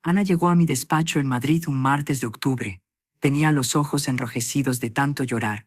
Ana llegó a mi despacho en Madrid un martes de octubre. Tenía los ojos enrojecidos de tanto llorar.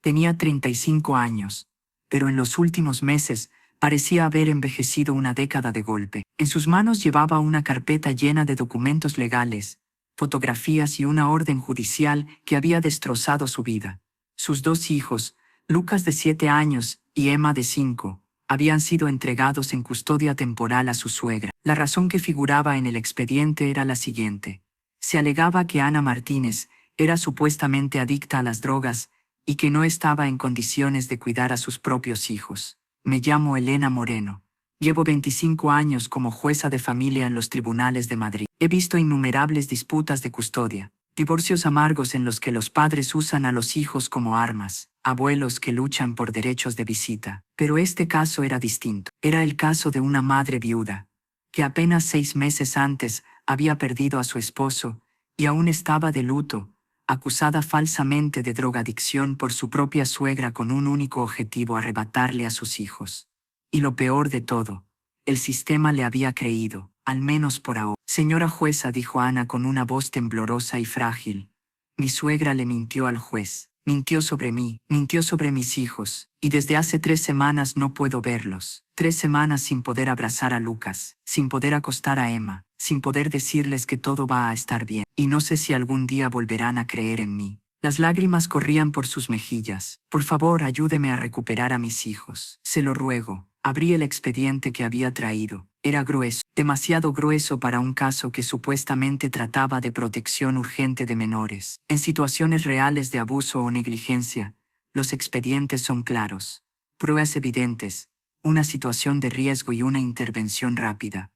Tenía 35 años, pero en los últimos meses parecía haber envejecido una década de golpe. En sus manos llevaba una carpeta llena de documentos legales, fotografías y una orden judicial que había destrozado su vida. Sus dos hijos, Lucas de 7 años y Emma de 5, habían sido entregados en custodia temporal a su suegra. La razón que figuraba en el expediente era la siguiente. Se alegaba que Ana Martínez era supuestamente adicta a las drogas y que no estaba en condiciones de cuidar a sus propios hijos. Me llamo Elena Moreno. Llevo 25 años como jueza de familia en los tribunales de Madrid. He visto innumerables disputas de custodia, divorcios amargos en los que los padres usan a los hijos como armas, abuelos que luchan por derechos de visita. Pero este caso era distinto. Era el caso de una madre viuda, que apenas 6 meses antes había perdido a su esposo y aún estaba de luto, acusada falsamente de drogadicción por su propia suegra con un único objetivo: arrebatarle a sus hijos. Y lo peor de todo, el sistema le había creído, al menos por ahora. Señora jueza, dijo Ana con una voz temblorosa y frágil, mi suegra le mintió al juez. Mintió sobre mí, mintió sobre mis hijos, y desde hace 3 semanas no puedo verlos. 3 semanas sin poder abrazar a Lucas, sin poder acostar a Emma, sin poder decirles que todo va a estar bien, y no sé si algún día volverán a creer en mí. Las lágrimas corrían por sus mejillas. Por favor, ayúdeme a recuperar a mis hijos. Se lo ruego. Abrí el expediente que había traído. Era grueso, demasiado grueso para un caso que supuestamente trataba de protección urgente de menores. En situaciones reales de abuso o negligencia, los expedientes son claros. Pruebas evidentes, una situación de riesgo y una intervención rápida.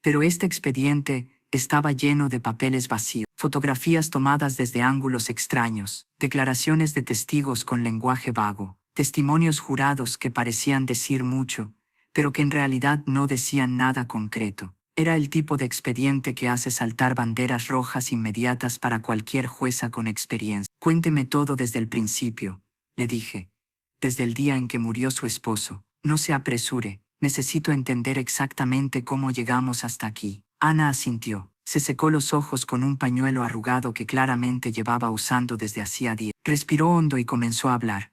Pero este expediente estaba lleno de papeles vacíos, fotografías tomadas desde ángulos extraños, declaraciones de testigos con lenguaje vago, testimonios jurados que parecían decir mucho, pero que en realidad no decían nada concreto. Era el tipo de expediente que hace saltar banderas rojas inmediatas para cualquier jueza con experiencia. Cuénteme todo desde el principio, le dije. Desde el día en que murió su esposo. No se apresure, necesito entender exactamente cómo llegamos hasta aquí. Ana asintió. Se secó los ojos con un pañuelo arrugado que claramente llevaba usando desde hacía días. Respiró hondo y comenzó a hablar.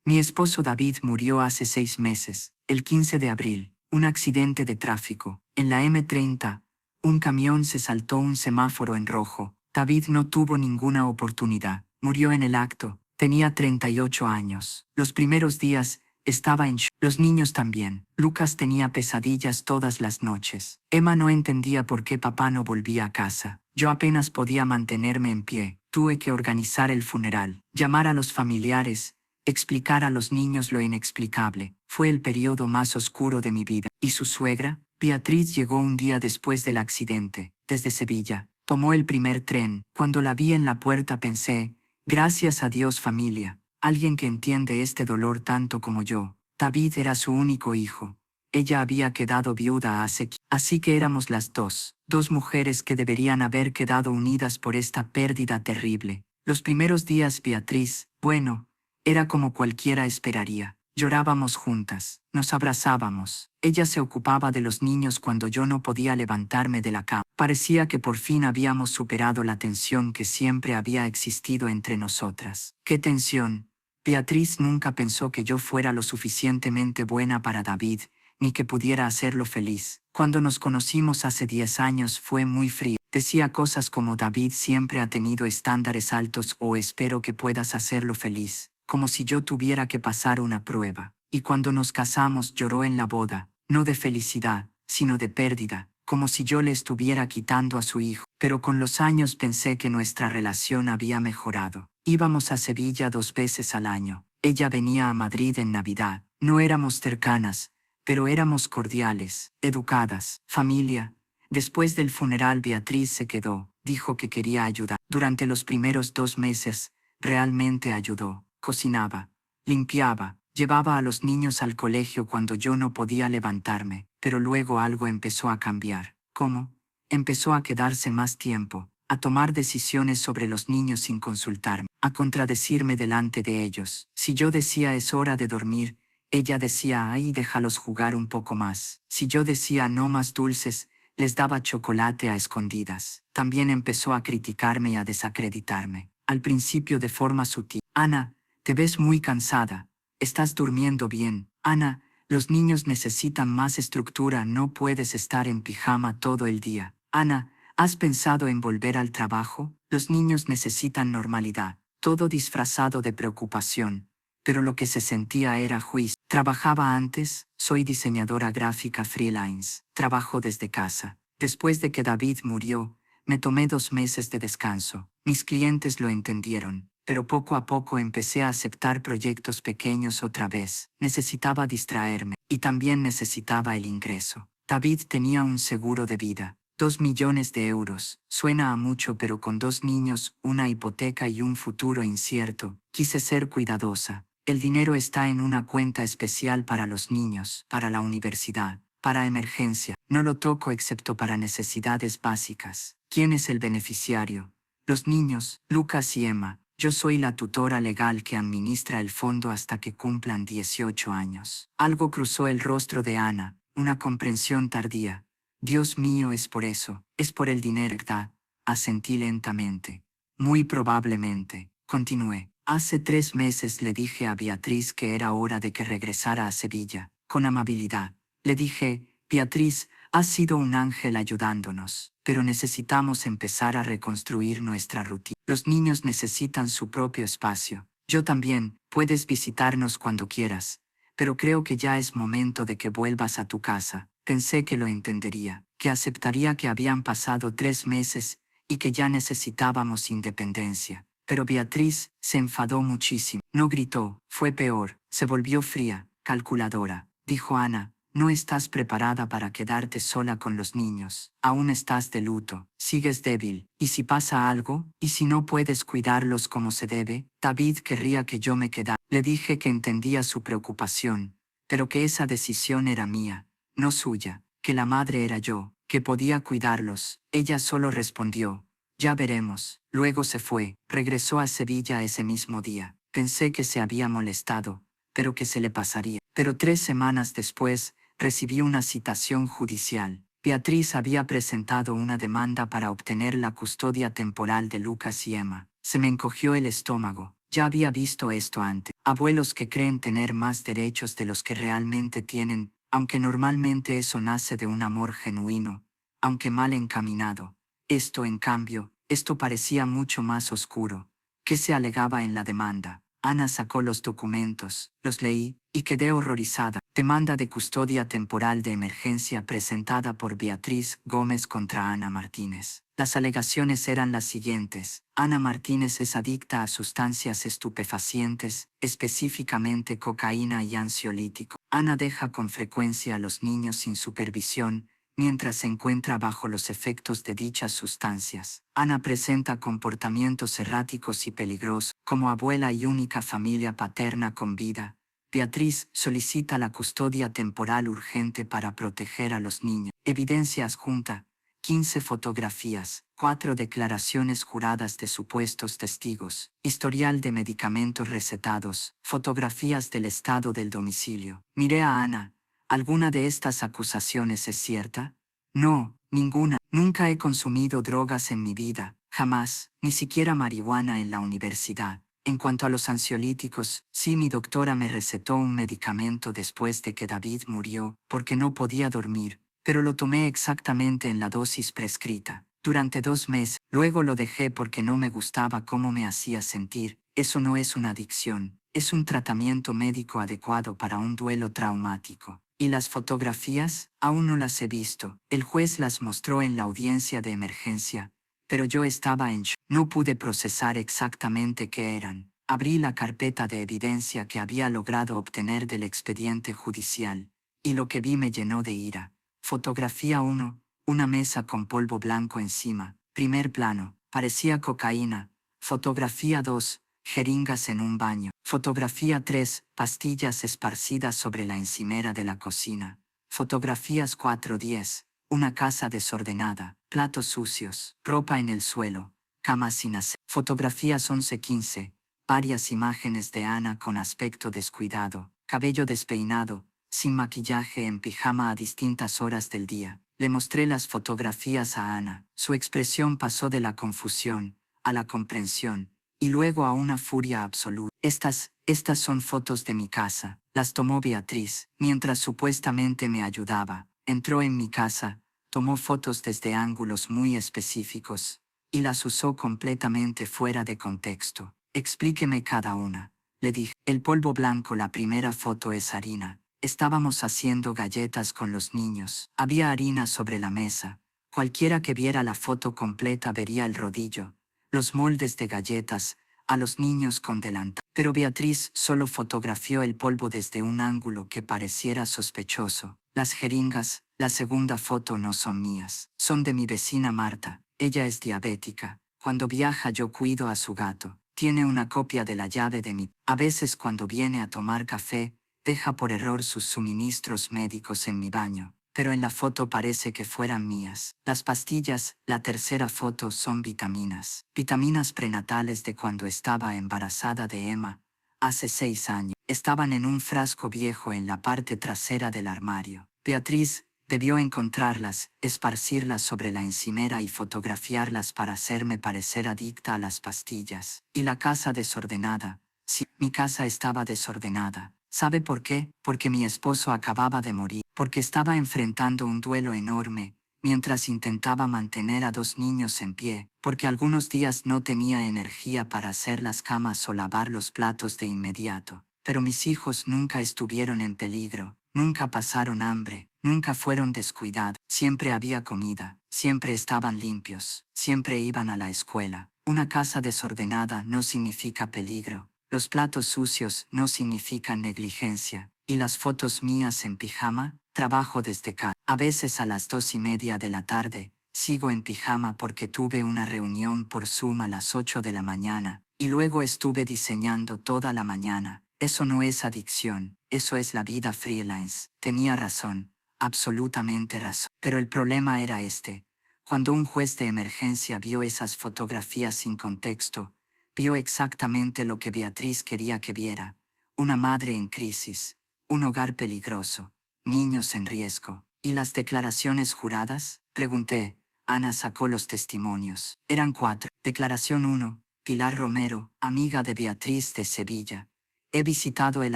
Mi esposo David murió hace 6 meses, el 15 de abril, un accidente de tráfico. En la M30, un camión se saltó un semáforo en rojo. David no tuvo ninguna oportunidad. Murió en el acto. Tenía 38 años. Los primeros días estaba en shock. Los niños también. Lucas tenía pesadillas todas las noches. Emma no entendía por qué papá no volvía a casa. Yo apenas podía mantenerme en pie. Tuve que organizar el funeral, llamar a los familiares, explicar a los niños lo inexplicable. Fue el periodo más oscuro de mi vida. ¿Y su suegra? Beatriz llegó un día después del accidente, desde Sevilla. Tomó el primer tren. Cuando la vi en la puerta pensé, gracias a Dios, familia, alguien que entiende este dolor tanto como yo. David era su único hijo. Ella había quedado viuda así que éramos las dos mujeres que deberían haber quedado unidas por esta pérdida terrible. Los primeros días Beatriz, bueno, era como cualquiera esperaría. Llorábamos juntas, nos abrazábamos. Ella se ocupaba de los niños cuando yo no podía levantarme de la cama. Parecía que por fin habíamos superado la tensión que siempre había existido entre nosotras. ¿Qué tensión? Beatriz nunca pensó que yo fuera lo suficientemente buena para David, ni que pudiera hacerlo feliz. Cuando nos conocimos hace 10 años fue muy frío. Decía cosas como David siempre ha tenido estándares altos o espero que puedas hacerlo feliz, como si yo tuviera que pasar una prueba. Y cuando nos casamos lloró en la boda, no de felicidad, sino de pérdida, como si yo le estuviera quitando a su hijo. Pero con los años pensé que nuestra relación había mejorado. Íbamos a Sevilla 2 veces al año. Ella venía a Madrid en Navidad. No éramos cercanas, pero éramos cordiales, educadas, familia. Después del funeral Beatriz se quedó, dijo que quería ayudar. Durante los primeros 2 meses, realmente ayudó. Cocinaba, limpiaba, llevaba a los niños al colegio cuando yo no podía levantarme, pero luego algo empezó a cambiar. ¿Cómo? Empezó a quedarse más tiempo, a tomar decisiones sobre los niños sin consultarme, a contradecirme delante de ellos. Si yo decía es hora de dormir, ella decía ay, déjalos jugar un poco más. Si yo decía no más dulces, Les daba chocolate a escondidas. También empezó a criticarme y a desacreditarme. Al principio de forma sutil. Ana, te ves muy cansada. ¿Estás durmiendo bien? Ana, los niños necesitan más estructura, no puedes estar en pijama todo el día. Ana, ¿has pensado en volver al trabajo? Los niños necesitan normalidad. Todo disfrazado de preocupación. Pero lo que se sentía era juicio. Trabajaba antes, soy diseñadora gráfica freelance. Trabajo desde casa. Después de que David murió, me tomé 2 meses de descanso. Mis clientes lo entendieron, pero poco a poco empecé a aceptar proyectos pequeños otra vez. Necesitaba distraerme y también necesitaba el ingreso. David tenía un seguro de vida. 2 millones de euros. Suena a mucho, pero con 2 niños, una hipoteca y un futuro incierto, quise ser cuidadosa. El dinero está en una cuenta especial para los niños, para la universidad, para emergencia. No lo toco excepto para necesidades básicas. ¿Quién es el beneficiario? Los niños, Lucas y Emma. Yo soy la tutora legal que administra el fondo hasta que cumplan 18 años. Algo cruzó el rostro de Ana, una comprensión tardía. Dios mío, es por eso, es por el dinero, ¿verdad? Asentí lentamente. Muy probablemente, continué. Hace 3 meses le dije a Beatriz que era hora de que regresara a Sevilla, con amabilidad. Le dije, Beatriz, has sido un ángel ayudándonos, pero necesitamos empezar a reconstruir nuestra rutina. Los niños necesitan su propio espacio. Yo también, puedes visitarnos cuando quieras, pero creo que ya es momento de que vuelvas a tu casa. Pensé que lo entendería, que aceptaría que habían pasado 3 meses y que ya necesitábamos independencia. Pero Beatriz se enfadó muchísimo. No gritó, fue peor, se volvió fría, calculadora. Dijo Ana, no estás preparada para quedarte sola con los niños. Aún estás de luto, sigues débil. ¿Y si pasa algo? ¿Y si no puedes cuidarlos como se debe? David querría que yo me quedara. Le dije que entendía su preocupación, pero que esa decisión era mía, no suya, que la madre era yo, que podía cuidarlos. Ella solo respondió, ya veremos. Luego se fue, regresó a Sevilla ese mismo día. Pensé que se había molestado, pero que se le pasaría. Pero 3 semanas después, recibí una citación judicial. Beatriz había presentado una demanda para obtener la custodia temporal de Lucas y Emma. Se me encogió el estómago. Ya había visto esto antes. Abuelos que creen tener más derechos de los que realmente tienen, aunque normalmente eso nace de un amor genuino, aunque mal encaminado. Esto, en cambio, esto parecía mucho más oscuro. ¿Qué se alegaba en la demanda? Ana sacó los documentos, los leí, y quedé horrorizada. Demanda de custodia temporal de emergencia presentada por Beatriz Gómez contra Ana Martínez. Las alegaciones eran las siguientes. Ana Martínez es adicta a sustancias estupefacientes, específicamente cocaína y ansiolítico. Ana deja con frecuencia a los niños sin supervisión, mientras se encuentra bajo los efectos de dichas sustancias. Ana presenta comportamientos erráticos y peligrosos. Como abuela y única familia paterna con vida, Beatriz solicita la custodia temporal urgente para proteger a los niños. Evidencia adjunta: 15 fotografías, 4 declaraciones juradas de supuestos testigos, historial de medicamentos recetados, fotografías del estado del domicilio. Miré a Ana. ¿Alguna de estas acusaciones es cierta? No, ninguna. Nunca he consumido drogas en mi vida, jamás, ni siquiera marihuana en la universidad. En cuanto a los ansiolíticos, sí, mi doctora me recetó un medicamento después de que David murió, porque no podía dormir, pero lo tomé exactamente en la dosis prescrita, durante 2 meses. Luego lo dejé porque no me gustaba cómo me hacía sentir. Eso no es una adicción, es un tratamiento médico adecuado para un duelo traumático. ¿Y las fotografías? Aún no las he visto. El juez las mostró en la audiencia de emergencia, pero yo estaba en shock. No pude procesar exactamente qué eran. Abrí la carpeta de evidencia que había logrado obtener del expediente judicial, y lo que vi me llenó de ira. Fotografía 1, una mesa con polvo blanco encima. Primer plano, parecía cocaína. Fotografía 2, jeringas en un baño. Fotografía 3, pastillas esparcidas sobre la encimera de la cocina. Fotografías 4-10, una casa desordenada, platos sucios, ropa en el suelo, cama sin hacer. Fotografías 11-15, varias imágenes de Ana con aspecto descuidado, cabello despeinado, sin maquillaje, en pijama a distintas horas del día. Le mostré las fotografías a Ana. Su expresión pasó de la confusión a la comprensión y luego a una furia absoluta. Estas son fotos de mi casa. Las tomó Beatriz, mientras supuestamente me ayudaba. Entró en mi casa, tomó fotos desde ángulos muy específicos y las usó completamente fuera de contexto. Explíqueme cada una. Le dije, el polvo blanco, la primera foto es harina. Estábamos haciendo galletas con los niños. Había harina sobre la mesa. Cualquiera que viera la foto completa vería el rodillo, los moldes de galletas, a los niños con delantal. Pero Beatriz solo fotografió el polvo desde un ángulo que pareciera sospechoso. Las jeringas, la segunda foto no son mías. Son de mi vecina Marta. Ella es diabética. Cuando viaja yo cuido a su gato. Tiene una copia de la llave de mi... A veces cuando viene a tomar café, deja por error sus suministros médicos en mi baño, pero en la foto parece que fueran mías. Las pastillas, la tercera foto, son vitaminas. Vitaminas prenatales de cuando estaba embarazada de Emma, hace 6 años. Estaban en un frasco viejo en la parte trasera del armario. Beatriz debió encontrarlas, esparcirlas sobre la encimera y fotografiarlas para hacerme parecer adicta a las pastillas. Y la casa desordenada. Sí, mi casa estaba desordenada. ¿Sabe por qué? Porque mi esposo acababa de morir, porque estaba enfrentando un duelo enorme, mientras intentaba mantener a 2 niños en pie, porque algunos días no tenía energía para hacer las camas o lavar los platos de inmediato. Pero mis hijos nunca estuvieron en peligro, nunca pasaron hambre, nunca fueron descuidados, siempre había comida, siempre estaban limpios, siempre iban a la escuela. Una casa desordenada no significa peligro. Los platos sucios no significan negligencia. Y las fotos mías en pijama, trabajo desde casa. A veces a las 2:30 de la tarde, sigo en pijama porque tuve una reunión por Zoom a las 8 de la mañana, y luego estuve diseñando toda la mañana. Eso no es adicción, eso es la vida freelance. Tenía razón, absolutamente razón. Pero el problema era este. Cuando un juez de emergencia vio esas fotografías sin contexto, vio exactamente lo que Beatriz quería que viera: una madre en crisis, un hogar peligroso, niños en riesgo. ¿Y las declaraciones juradas? Pregunté. Ana sacó los testimonios. Eran 4. Declaración 1. Pilar Romero, amiga de Beatriz de Sevilla. He visitado el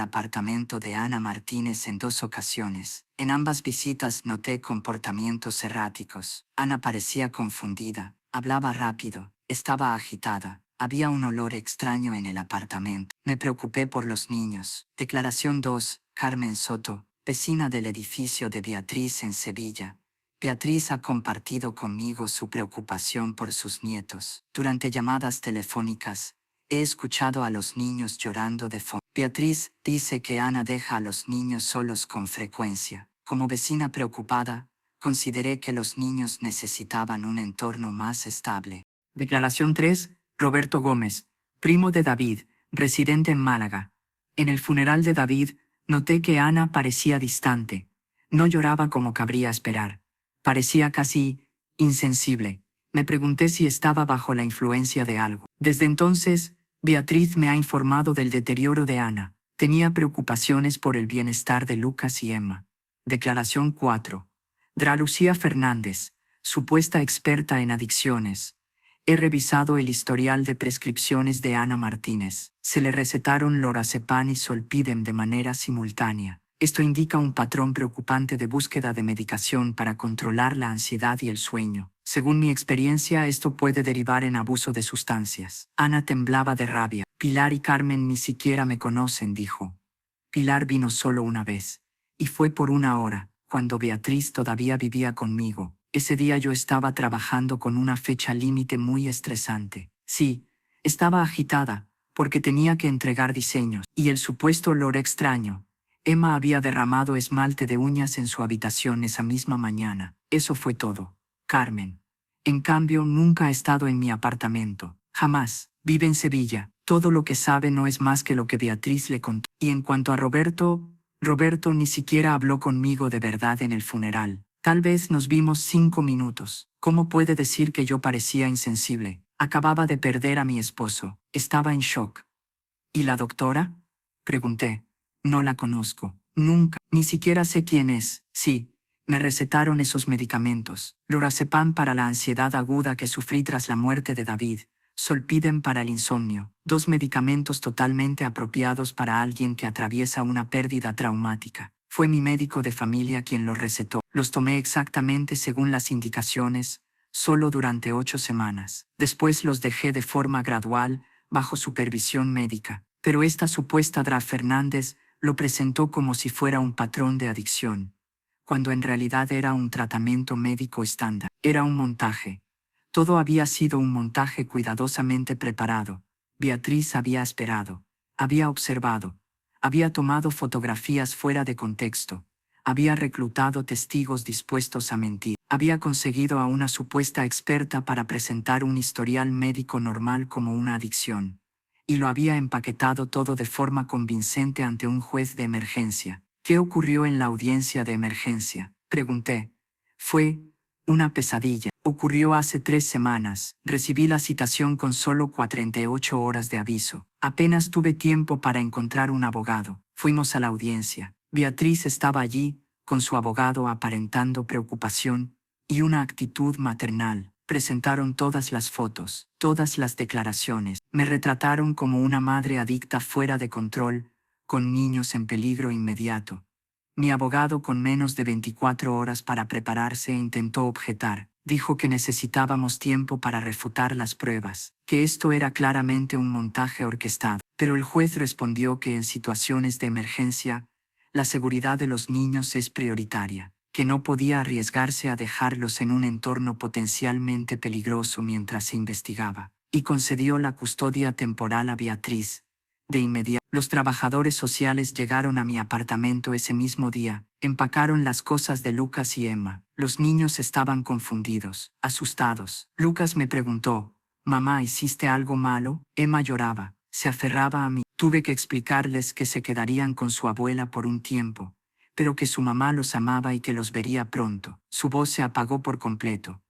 apartamento de Ana Martínez en 2 ocasiones. En ambas visitas noté comportamientos erráticos. Ana parecía confundida, hablaba rápido, estaba agitada. Había un olor extraño en el apartamento. Me preocupé por los niños. Declaración 2. Carmen Soto, vecina del edificio de Beatriz en Sevilla. Beatriz ha compartido conmigo su preocupación por sus nietos. Durante llamadas telefónicas, he escuchado a los niños llorando de fondo. Beatriz dice que Ana deja a los niños solos con frecuencia. Como vecina preocupada, consideré que los niños necesitaban un entorno más estable. Declaración 3. Roberto Gómez, primo de David, residente en Málaga. En el funeral de David, noté que Ana parecía distante. No lloraba como cabría esperar. Parecía casi insensible. Me pregunté si estaba bajo la influencia de algo. Desde entonces, Beatriz me ha informado del deterioro de Ana. Tenía preocupaciones por el bienestar de Lucas y Emma. Declaración 4. Lucía Fernández, supuesta experta en adicciones. He revisado el historial de prescripciones de Ana Martínez. Se le recetaron lorazepam y zolpidem de manera simultánea. Esto indica un patrón preocupante de búsqueda de medicación para controlar la ansiedad y el sueño. Según mi experiencia, esto puede derivar en abuso de sustancias. Ana temblaba de rabia. Pilar y Carmen ni siquiera me conocen, dijo. Pilar vino solo una vez, y fue por 1 hora, cuando Beatriz todavía vivía conmigo. Ese día yo estaba trabajando con una fecha límite muy estresante. Sí, estaba agitada, porque tenía que entregar diseños. Y el supuesto olor extraño. Emma había derramado esmalte de uñas en su habitación esa misma mañana. Eso fue todo. Carmen, en cambio, nunca ha estado en mi apartamento. Jamás. Vive en Sevilla. Todo lo que sabe no es más que lo que Beatriz le contó. Y en cuanto a Roberto ni siquiera habló conmigo de verdad en el funeral. Tal vez nos vimos 5 minutos. ¿Cómo puede decir que yo parecía insensible? Acababa de perder a mi esposo. Estaba en shock. ¿Y la doctora? Pregunté. No la conozco. Nunca. Ni siquiera sé quién es. Sí, Me recetaron esos medicamentos: lorazepam para la ansiedad aguda que sufrí tras la muerte de David, Zolpidem para el insomnio, dos medicamentos totalmente apropiados para alguien que atraviesa una pérdida traumática. Fue mi médico de familia quien los recetó. Los tomé exactamente según las indicaciones, solo durante 8 semanas. Después los dejé de forma gradual, bajo supervisión médica. Pero esta supuesta Dra. Fernández lo presentó como si fuera un patrón de adicción, cuando en realidad era un tratamiento médico estándar. Era un montaje. Todo había sido un montaje cuidadosamente preparado. Beatriz había esperado, había observado, había tomado fotografías fuera de contexto, había reclutado testigos dispuestos a mentir, había conseguido a una supuesta experta para presentar un historial médico normal como una adicción, y lo había empaquetado todo de forma convincente ante un juez de emergencia. ¿Qué ocurrió en la audiencia de emergencia?, pregunté. Fue una pesadilla. Ocurrió hace 3 semanas. Recibí la citación con solo 48 horas de aviso. Apenas tuve tiempo para encontrar un abogado. Fuimos a la audiencia. Beatriz estaba allí, con su abogado aparentando preocupación y una actitud maternal. Presentaron todas las fotos, todas las declaraciones. Me retrataron como una madre adicta fuera de control, con niños en peligro inmediato. Mi abogado, con menos de 24 horas para prepararse, intentó objetar. Dijo que necesitábamos tiempo para refutar las pruebas, que esto era claramente un montaje orquestado. Pero el juez respondió que en situaciones de emergencia, la seguridad de los niños es prioritaria, que no podía arriesgarse a dejarlos en un entorno potencialmente peligroso mientras se investigaba, y concedió la custodia temporal a Beatriz. De inmediato, los trabajadores sociales llegaron a mi apartamento ese mismo día, empacaron las cosas de Lucas y Emma. Los niños estaban confundidos, asustados. Lucas me preguntó: «Mamá, ¿hiciste algo malo?». Emma lloraba, se aferraba a mí. Tuve que explicarles que se quedarían con su abuela por un tiempo, pero que su mamá los amaba y que los vería pronto. Su voz se apagó por completo.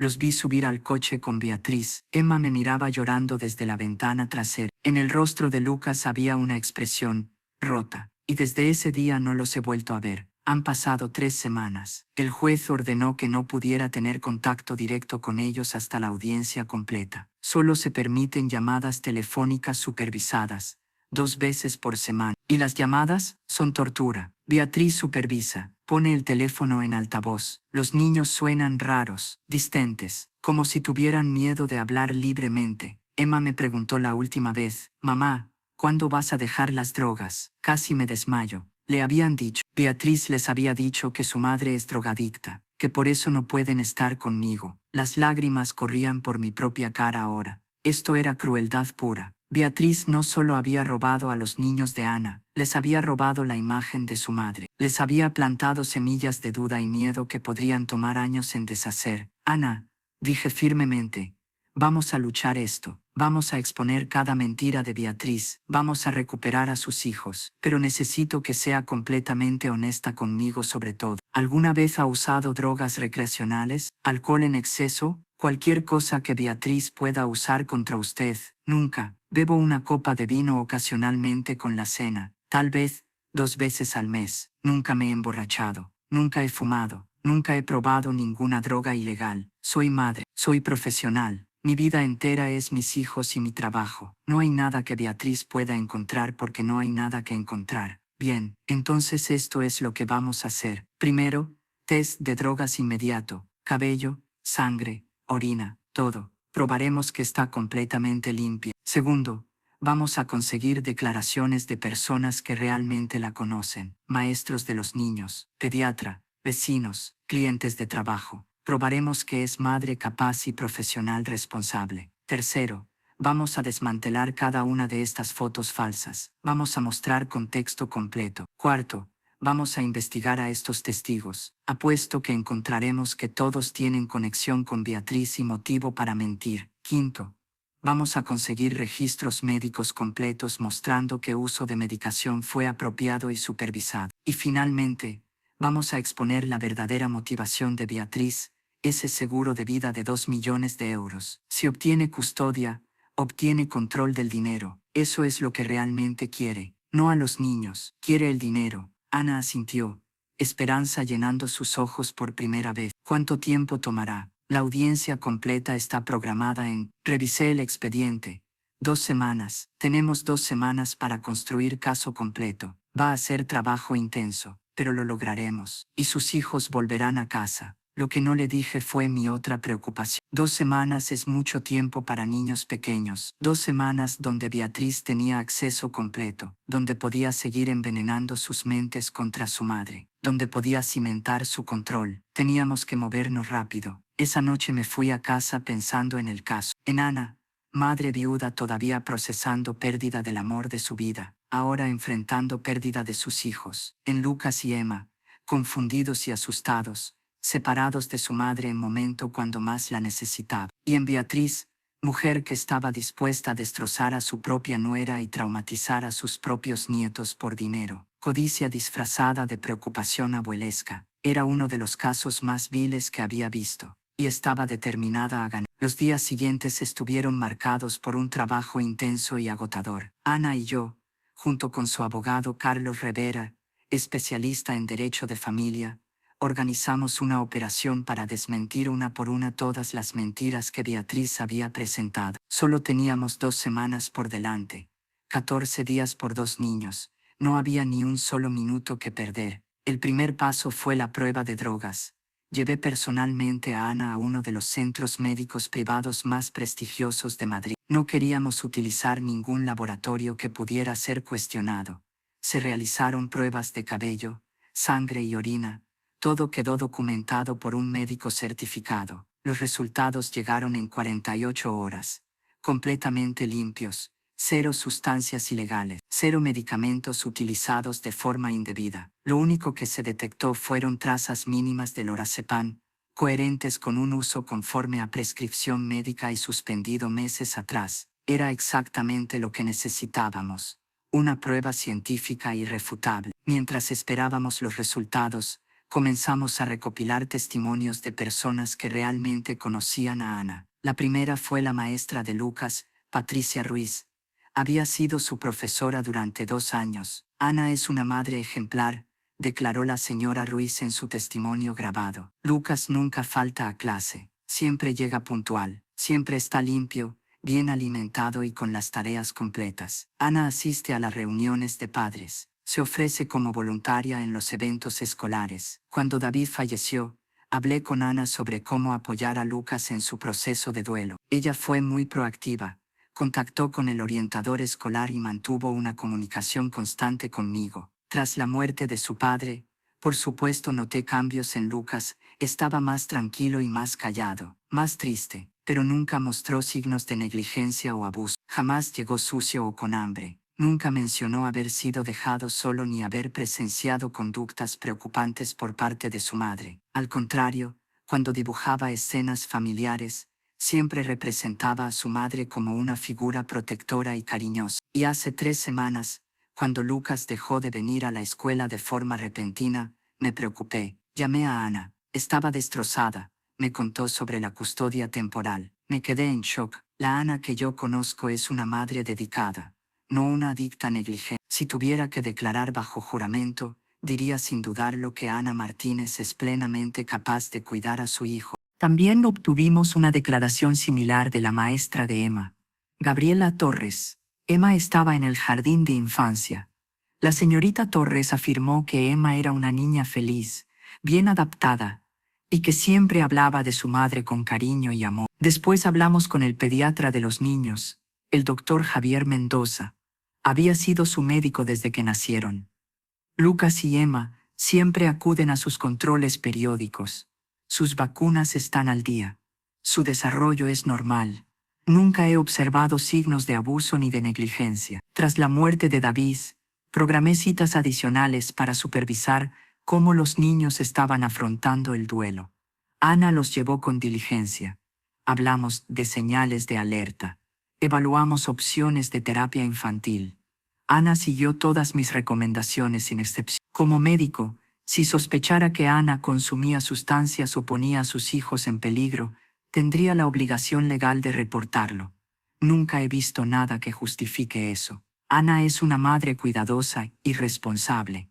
Los vi subir al coche con Beatriz. Emma me miraba llorando desde la ventana trasera. En el rostro de Lucas había una expresión rota, y desde ese día no los he vuelto a ver. Han pasado 3 semanas. El juez ordenó que no pudiera tener contacto directo con ellos hasta la audiencia completa. Solo se permiten llamadas telefónicas supervisadas, 2 veces por semana. Y las llamadas son tortura. Beatriz supervisa, pone el teléfono en altavoz. Los niños suenan raros, distentes, como si tuvieran miedo de hablar libremente. Emma me preguntó la última vez: «Mamá, ¿cuándo vas a dejar las drogas?». Casi me desmayo. Le habían dicho. Beatriz les había dicho que su madre es drogadicta, que por eso no pueden estar conmigo. Las lágrimas corrían por mi propia cara ahora. Esto era crueldad pura. Beatriz no solo había robado a los niños de Ana, les había robado la imagen de su madre. Les había plantado semillas de duda y miedo que podrían tomar años en deshacer. «Ana», dije firmemente, «vamos a luchar esto. Vamos a exponer cada mentira de Beatriz. Vamos a recuperar a sus hijos. Pero necesito que sea completamente honesta conmigo sobre todo. ¿Alguna vez ha usado drogas recreacionales, alcohol en exceso, cualquier cosa que Beatriz pueda usar contra usted?» «Nunca. Bebo una copa de vino ocasionalmente con la cena, tal vez 2 veces al mes. Nunca me he emborrachado. Nunca he fumado. Nunca he probado ninguna droga ilegal. Soy madre. Soy profesional. Mi vida entera es mis hijos y mi trabajo. No hay nada que Beatriz pueda encontrar porque no hay nada que encontrar». «Bien, entonces esto es lo que vamos a hacer. Primero, test de drogas inmediato. Cabello, sangre, orina, todo. Probaremos que está completamente limpia. Segundo, vamos a conseguir declaraciones de personas que realmente la conocen. Maestros de los niños, pediatra, vecinos, clientes de trabajo. Probaremos que es madre capaz y profesional responsable. Tercero, vamos a desmantelar cada una de estas fotos falsas. Vamos a mostrar contexto completo. Cuarto, vamos a investigar a estos testigos. Apuesto que encontraremos que todos tienen conexión con Beatriz y motivo para mentir. Quinto, vamos a conseguir registros médicos completos mostrando que uso de medicación fue apropiado y supervisado. Y finalmente, vamos a exponer la verdadera motivación de Beatriz, ese seguro de vida de 2 millones de euros. Si obtiene custodia, obtiene control del dinero. Eso es lo que realmente quiere. No a los niños. Quiere el dinero. Ana asintió. esperanza llenando sus ojos por primera vez. ¿Cuánto tiempo tomará? La audiencia completa está programada en... Revisé el expediente. 2 semanas. Tenemos 2 semanas para construir caso completo. Va a ser trabajo intenso, pero lo lograremos. Y sus hijos volverán a casa. Lo que no le dije fue mi otra preocupación. 2 semanas es mucho tiempo para niños pequeños. 2 semanas donde Beatriz tenía acceso completo, donde podía seguir envenenando sus mentes contra su madre, donde podía cimentar su control. Teníamos que movernos rápido. Esa noche me fui a casa pensando en el caso. En Ana, madre viuda todavía procesando pérdida del amor de su vida, ahora enfrentando pérdida de sus hijos. En Lucas y Emma, confundidos y asustados, separados de su madre en momento cuando más la necesitaba. Y en Beatriz, mujer que estaba dispuesta a destrozar a su propia nuera y traumatizar a sus propios nietos por dinero. Codicia disfrazada de preocupación abuelesca. Era uno de los casos más viles que había visto, y estaba determinada a ganar. Los días siguientes estuvieron marcados por un trabajo intenso y agotador. Ana y yo, junto con su abogado Carlos Rivera, especialista en derecho de familia, organizamos una operación para desmentir una por una todas las mentiras que Beatriz había presentado. Solo teníamos 2 semanas por delante, 14 días por 2 niños. No había ni un solo minuto que perder. El primer paso fue la prueba de drogas. Llevé personalmente a Ana a uno de los centros médicos privados más prestigiosos de Madrid. No queríamos utilizar ningún laboratorio que pudiera ser cuestionado. Se realizaron pruebas de cabello, sangre y orina. Todo quedó documentado por un médico certificado. Los resultados llegaron en 48 horas, completamente limpios, 0 sustancias ilegales, 0 medicamentos utilizados de forma indebida. Lo único que se detectó fueron trazas mínimas de lorazepam, coherentes con un uso conforme a prescripción médica y suspendido meses atrás. Era exactamente lo que necesitábamos, una prueba científica irrefutable. Mientras esperábamos los resultados, comenzamos a recopilar testimonios de personas que realmente conocían a Ana. La primera fue la maestra de Lucas, Patricia Ruiz. Había sido su profesora durante 2 años. Ana es una madre ejemplar, declaró la señora Ruiz en su testimonio grabado. Lucas nunca falta a clase, siempre llega puntual, siempre está limpio, bien alimentado y con las tareas completas. Ana asiste a las reuniones de padres. Se ofrece como voluntaria en los eventos escolares. Cuando David falleció, hablé con Ana sobre cómo apoyar a Lucas en su proceso de duelo. Ella fue muy proactiva, contactó con el orientador escolar y mantuvo una comunicación constante conmigo. Tras la muerte de su padre, por supuesto noté cambios en Lucas, estaba más tranquilo y más callado, más triste, pero nunca mostró signos de negligencia o abuso. Jamás llegó sucio o con hambre. Nunca mencionó haber sido dejado solo ni haber presenciado conductas preocupantes por parte de su madre. Al contrario, cuando dibujaba escenas familiares, siempre representaba a su madre como una figura protectora y cariñosa. Y hace 3 semanas, cuando Lucas dejó de venir a la escuela de forma repentina, me preocupé. Llamé a Ana. Estaba destrozada. Me contó sobre la custodia temporal. Me quedé en shock. La Ana que yo conozco es una madre dedicada, no una adicta negligente. Si tuviera que declarar bajo juramento, diría sin dudarlo que Ana Martínez es plenamente capaz de cuidar a su hijo. También obtuvimos una declaración similar de la maestra de Emma, Gabriela Torres. Emma estaba en el jardín de infancia. La señorita Torres afirmó que Emma era una niña feliz, bien adaptada, y que siempre hablaba de su madre con cariño y amor. Después hablamos con el pediatra de los niños, el doctor Javier Mendoza. Había sido su médico desde que nacieron. Lucas y Emma siempre acuden a sus controles periódicos. Sus vacunas están al día. Su desarrollo es normal. Nunca he observado signos de abuso ni de negligencia. Tras la muerte de David, programé citas adicionales para supervisar cómo los niños estaban afrontando el duelo. Ana los llevó con diligencia. Hablamos de señales de alerta. Evaluamos opciones de terapia infantil. Ana siguió todas mis recomendaciones sin excepción. Como médico, si sospechara que Ana consumía sustancias o ponía a sus hijos en peligro, tendría la obligación legal de reportarlo. Nunca he visto nada que justifique eso. Ana es una madre cuidadosa y responsable.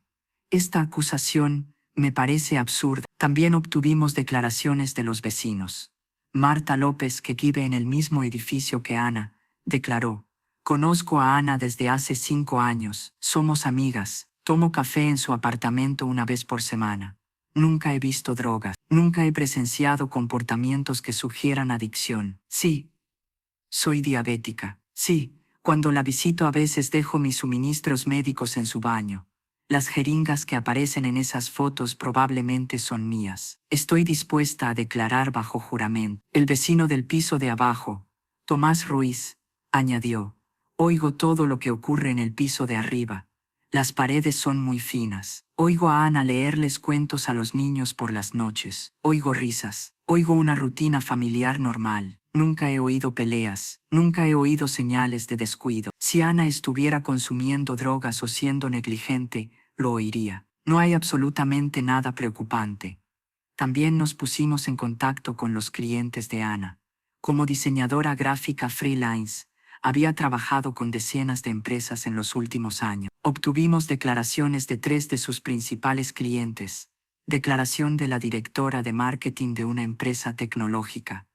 Esta acusación Me parece absurda. También obtuvimos declaraciones de los vecinos. Marta López, que vive en el mismo edificio que Ana, declaró: conozco a Ana desde hace 5 años, somos amigas, tomo café en su apartamento una vez por semana. Nunca he visto drogas, nunca he presenciado comportamientos que sugieran adicción. Sí, soy diabética. Sí, cuando la visito a veces dejo mis suministros médicos en su baño. Las jeringas que aparecen en esas fotos probablemente son mías. Estoy dispuesta a declarar bajo juramento. El vecino del piso de abajo, Tomás Ruiz, añadió: oigo todo lo que ocurre en el piso de arriba. Las paredes son muy finas. Oigo a Ana leerles cuentos a los niños por las noches. Oigo risas. Oigo una rutina familiar normal. Nunca he oído peleas. Nunca he oído señales de descuido. Si Ana estuviera consumiendo drogas o siendo negligente, lo oiría. No hay absolutamente nada preocupante. También nos pusimos en contacto con los clientes de Ana. Como diseñadora gráfica freelance, había trabajado con decenas de empresas en los últimos años. Obtuvimos declaraciones de 3 de sus principales clientes. Declaración de la directora de marketing de una empresa tecnológica.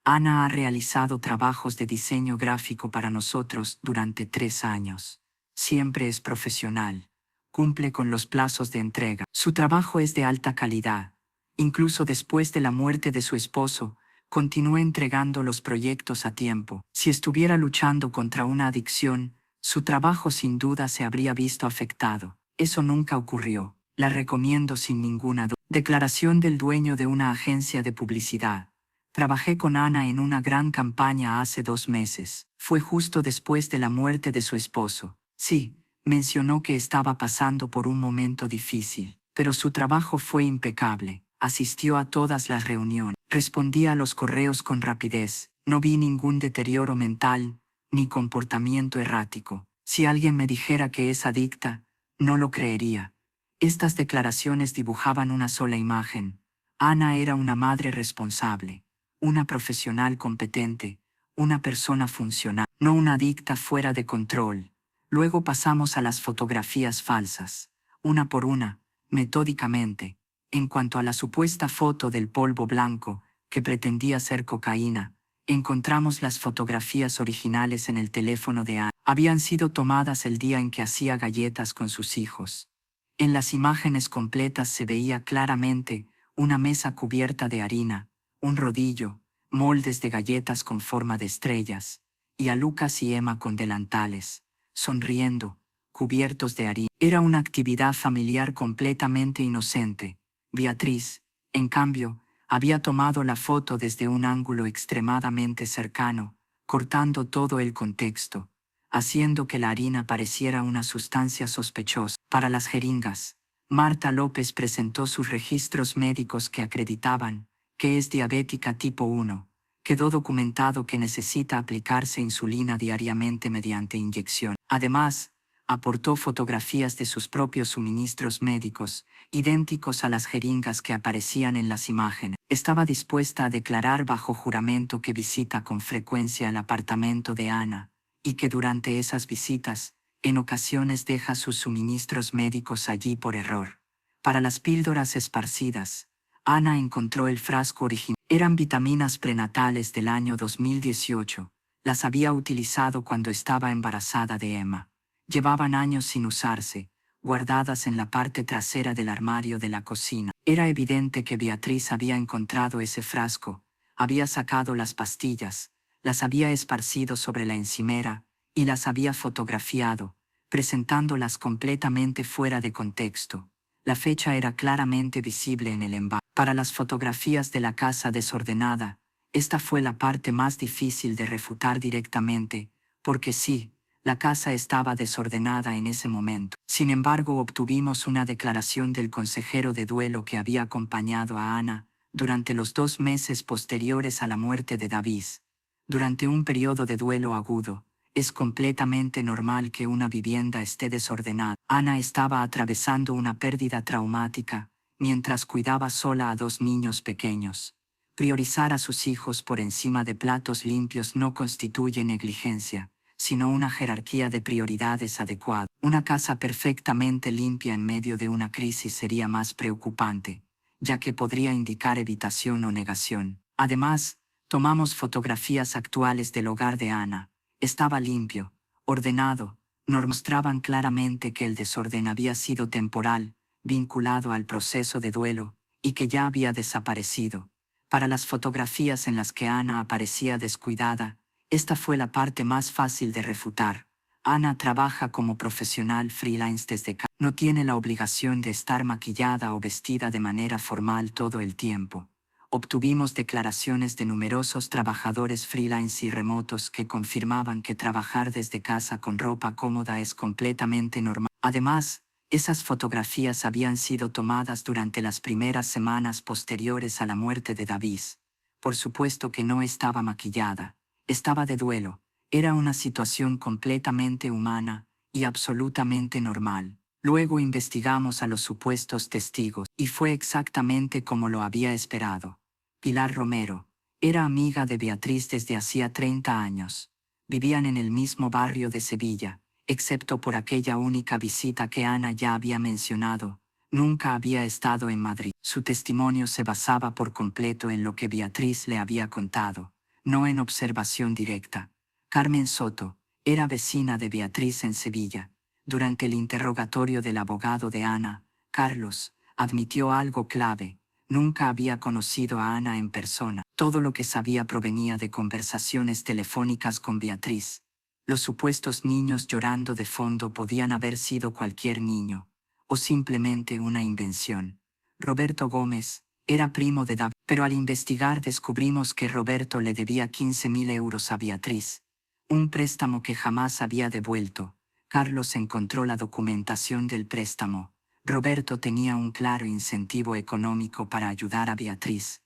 Ana ha realizado trabajos de diseño gráfico para nosotros durante 3 años. Siempre es profesional. Cumple con los plazos de entrega. Su trabajo es de alta calidad. Incluso después de la muerte de su esposo, continúa entregando los proyectos a tiempo. Si estuviera luchando contra una adicción, su trabajo sin duda se habría visto afectado. Eso nunca ocurrió. La recomiendo sin ninguna duda. Declaración del dueño de una agencia de publicidad. Trabajé con Ana en una gran campaña hace 2 meses. Fue justo después de la muerte de su esposo. Sí, mencionó que estaba pasando por un momento difícil, pero su trabajo fue impecable. Asistió a todas las reuniones, respondía a los correos con rapidez, no vi ningún deterioro mental, ni comportamiento errático. Si alguien me dijera que es adicta, no lo creería. Estas declaraciones dibujaban una sola imagen. Ana era una madre responsable, una profesional competente, una persona funcional, no una adicta fuera de control. Luego pasamos a las fotografías falsas, una por una, metódicamente. En cuanto a la supuesta foto del polvo blanco, que pretendía ser cocaína, encontramos las fotografías originales en el teléfono de Ana. Habían sido tomadas el día en que hacía galletas con sus hijos. En las imágenes completas se veía claramente una mesa cubierta de harina, un rodillo, moldes de galletas con forma de estrellas, y a Lucas y Emma con delantales, sonriendo, cubiertos de harina. Era una actividad familiar completamente inocente. Beatriz, en cambio, había tomado la foto desde un ángulo extremadamente cercano, cortando todo el contexto, haciendo que la harina pareciera una sustancia sospechosa. Para las jeringas, Marta López presentó sus registros médicos que acreditaban que es diabética tipo 1. Quedó documentado que necesita aplicarse insulina diariamente mediante inyección. Además, aportó fotografías de sus propios suministros médicos, idénticos a las jeringas que aparecían en las imágenes. Estaba dispuesta a declarar bajo juramento que visita con frecuencia el apartamento de Ana, y que durante esas visitas, en ocasiones deja sus suministros médicos allí por error. Para las píldoras esparcidas, Ana encontró el frasco original. Eran vitaminas prenatales del año 2018. Las había utilizado cuando estaba embarazada de Emma. Llevaban años sin usarse, guardadas en la parte trasera del armario de la cocina. Era evidente que Beatriz había encontrado ese frasco, había sacado las pastillas, las había esparcido sobre la encimera y las había fotografiado, presentándolas completamente fuera de contexto. La fecha era claramente visible en el empaque. Para las fotografías de la casa desordenada, esta fue la parte más difícil de refutar directamente, porque sí, la casa estaba desordenada en ese momento. Sin embargo, obtuvimos una declaración del consejero de duelo que había acompañado a Ana durante los 2 meses posteriores a la muerte de David. Durante un periodo de duelo agudo, es completamente normal que una vivienda esté desordenada. Ana estaba atravesando una pérdida traumática, mientras cuidaba sola a 2 niños pequeños. Priorizar a sus hijos por encima de platos limpios no constituye negligencia, sino una jerarquía de prioridades adecuada. Una casa perfectamente limpia en medio de una crisis sería más preocupante, ya que podría indicar evitación o negación. Además, tomamos fotografías actuales del hogar de Ana. Estaba limpio, ordenado, nos mostraban claramente que el desorden había sido temporal, vinculado al proceso de duelo, y que ya había desaparecido. Para las fotografías en las que Ana aparecía descuidada, esta fue la parte más fácil de refutar. Ana trabaja como profesional freelance desde casa. No tiene la obligación de estar maquillada o vestida de manera formal todo el tiempo. Obtuvimos declaraciones de numerosos trabajadores freelance y remotos que confirmaban que trabajar desde casa con ropa cómoda es completamente normal. Además, esas fotografías habían sido tomadas durante las primeras semanas posteriores a la muerte de David. Por supuesto que no estaba maquillada, estaba de duelo. Era una situación completamente humana y absolutamente normal. Luego investigamos a los supuestos testigos y fue exactamente como lo había esperado. Pilar Romero era amiga de Beatriz desde hacía 30 años. Vivían en el mismo barrio de Sevilla, excepto por aquella única visita que Ana ya había mencionado. Nunca había estado en Madrid. Su testimonio se basaba por completo en lo que Beatriz le había contado, no en observación directa. Carmen Soto era vecina de Beatriz en Sevilla. Durante el interrogatorio del abogado de Ana, Carlos admitió algo clave. Nunca había conocido a Ana en persona. Todo lo que sabía provenía de conversaciones telefónicas con Beatriz. Los supuestos niños llorando de fondo podían haber sido cualquier niño, o simplemente una invención. Roberto Gómez era primo de David, pero al investigar descubrimos que Roberto le debía 15.000 euros a Beatriz, un préstamo que jamás había devuelto. Carlos encontró la documentación del préstamo. Roberto tenía un claro incentivo económico para ayudar a Beatriz.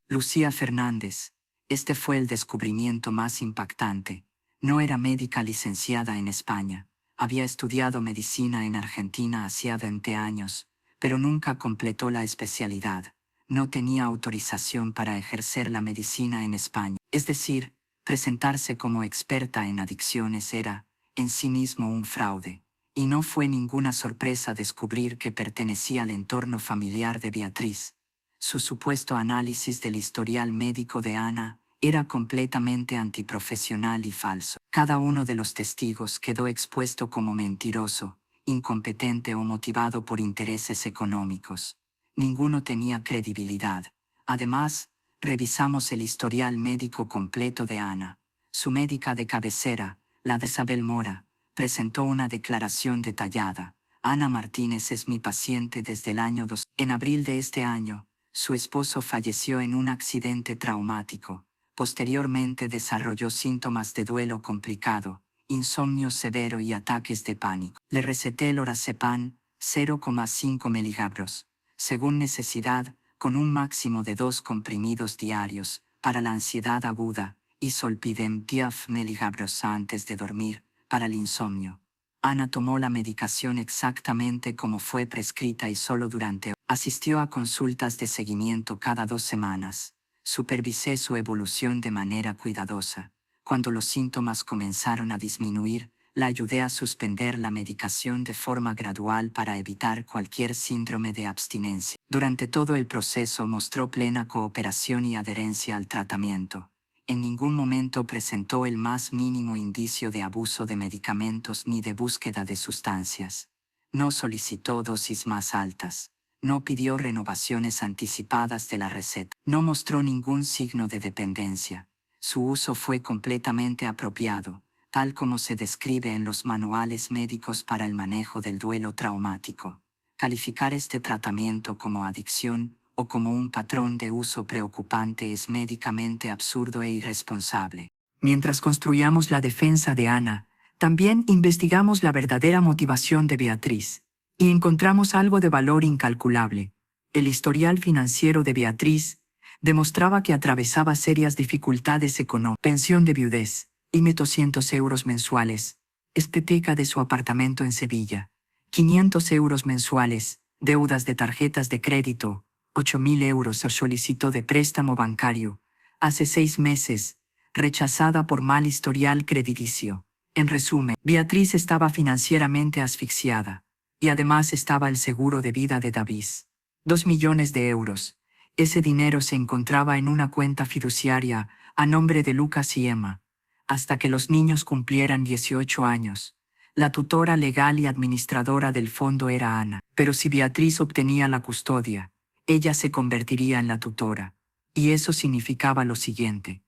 Lucía Fernández. Este fue el descubrimiento más impactante. No era médica licenciada en España. Había estudiado medicina en Argentina hacía 20 años, pero nunca completó la especialidad. No tenía autorización para ejercer la medicina en España. Es decir, presentarse como experta en adicciones era, en sí mismo, un fraude. Y no fue ninguna sorpresa descubrir que pertenecía al entorno familiar de Beatriz. Su supuesto análisis del historial médico de Ana era completamente antiprofesional y falso. Cada uno de los testigos quedó expuesto como mentiroso, incompetente o motivado por intereses económicos. Ninguno tenía credibilidad. Además, revisamos el historial médico completo de Ana. Su médica de cabecera, la de Isabel Mora, presentó una declaración detallada. Ana Martínez es mi paciente desde el año 2. En abril de este año, su esposo falleció en un accidente traumático. Posteriormente desarrolló síntomas de duelo complicado, insomnio severo y ataques de pánico. Le receté lorazepam, 0,5 miligramos, según necesidad, con un máximo de 2 comprimidos diarios, para la ansiedad aguda, y zolpidem 10 miligramos antes de dormir, para el insomnio. Ana tomó la medicación exactamente como fue prescrita y solo durante asistió a consultas de seguimiento cada 2 semanas. Supervisé su evolución de manera cuidadosa. Cuando los síntomas comenzaron a disminuir, la ayudé a suspender la medicación de forma gradual para evitar cualquier síndrome de abstinencia. Durante todo el proceso mostró plena cooperación y adherencia al tratamiento. En ningún momento presentó el más mínimo indicio de abuso de medicamentos ni de búsqueda de sustancias. No solicitó dosis más altas. No pidió renovaciones anticipadas de la receta. No mostró ningún signo de dependencia. Su uso fue completamente apropiado, tal como se describe en los manuales médicos para el manejo del duelo traumático. Calificar este tratamiento como adicción o como un patrón de uso preocupante es médicamente absurdo e irresponsable. Mientras construíamos la defensa de Ana, también investigamos la verdadera motivación de Beatriz, y encontramos algo de valor incalculable. El historial financiero de Beatriz demostraba que atravesaba serias dificultades económicas, pensión de viudez, y 200 euros mensuales, hipoteca de su apartamento en Sevilla, 500 euros mensuales, deudas de tarjetas de crédito, 8.000 euros solicitó de préstamo bancario, hace 6 meses, rechazada por mal historial crediticio. En resumen, Beatriz estaba financieramente asfixiada, y además estaba el seguro de vida de Davis. 2 millones de euros. Ese dinero se encontraba en una cuenta fiduciaria a nombre de Lucas y Emma, hasta que los niños cumplieran 18 años. La tutora legal y administradora del fondo era Ana, pero si Beatriz obtenía la custodia, ella se convertiría en la tutora. Y eso significaba lo siguiente: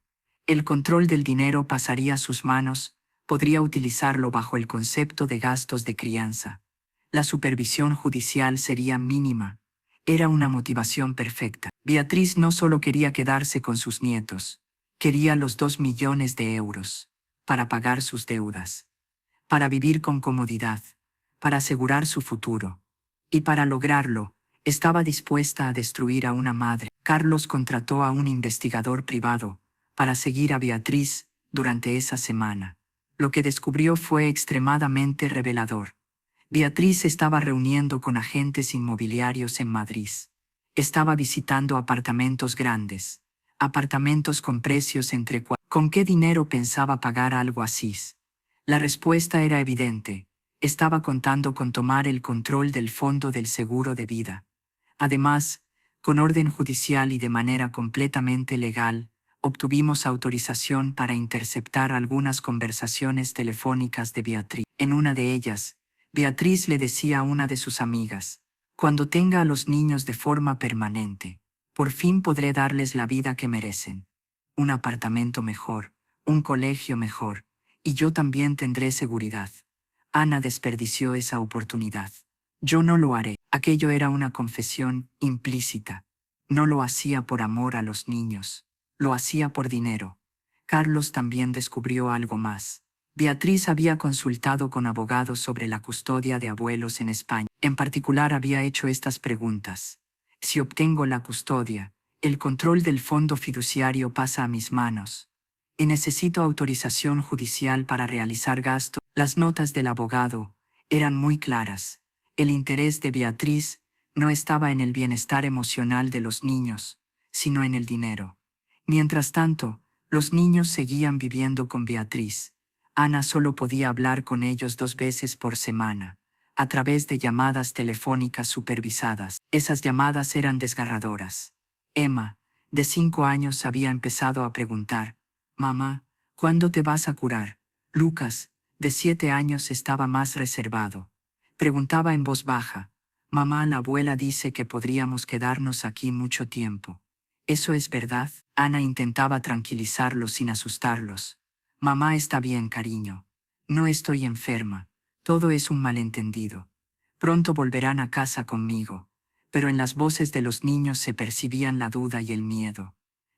el control del dinero pasaría a sus manos, podría utilizarlo bajo el concepto de gastos de crianza. La supervisión judicial sería mínima. Era una motivación perfecta. Beatriz no solo quería quedarse con sus nietos, quería los 2 millones de euros para pagar sus deudas, para vivir con comodidad, para asegurar su futuro. Y para lograrlo, estaba dispuesta a destruir a una madre. Carlos contrató a un investigador privado para seguir a Beatriz durante esa semana. Lo que descubrió fue extremadamente revelador. Beatriz estaba reuniendo con agentes inmobiliarios en Madrid. Estaba visitando apartamentos grandes, apartamentos con precios entre ¿Con qué dinero pensaba pagar algo así? La respuesta era evidente. Estaba contando con tomar el control del fondo del seguro de vida. Además, con orden judicial y de manera completamente legal, obtuvimos autorización para interceptar algunas conversaciones telefónicas de Beatriz. En una de ellas, Beatriz le decía a una de sus amigas: cuando tenga a los niños de forma permanente, por fin podré darles la vida que merecen. Un apartamento mejor, un colegio mejor, y yo también tendré seguridad. Ana desperdició esa oportunidad. Yo no lo haré. Aquello era una confesión implícita. No lo hacía por amor a los niños. Lo hacía por dinero. Carlos también descubrió algo más. Beatriz había consultado con abogados sobre la custodia de abuelos en España. En particular había hecho estas preguntas: si obtengo la custodia, el control del fondo fiduciario pasa a mis manos, y necesito autorización judicial para realizar gastos. Las notas del abogado eran muy claras. El interés de Beatriz no estaba en el bienestar emocional de los niños, sino en el dinero. Mientras tanto, los niños seguían viviendo con Beatriz. Ana solo podía hablar con ellos 2 veces por semana, a través de llamadas telefónicas supervisadas. Esas llamadas eran desgarradoras. Emma, de 5 años, había empezado a preguntar: «Mamá, ¿cuándo te vas a curar?». Lucas, de 7 años, estaba más reservado. Preguntaba en voz baja: «Mamá, la abuela dice que podríamos quedarnos aquí mucho tiempo. ¿Eso es verdad?». Ana intentaba tranquilizarlos sin asustarlos. «Mamá está bien, cariño. No estoy enferma. Todo es un malentendido. Pronto volverán a casa conmigo». Pero en las voces de los niños se percibían la duda y el miedo.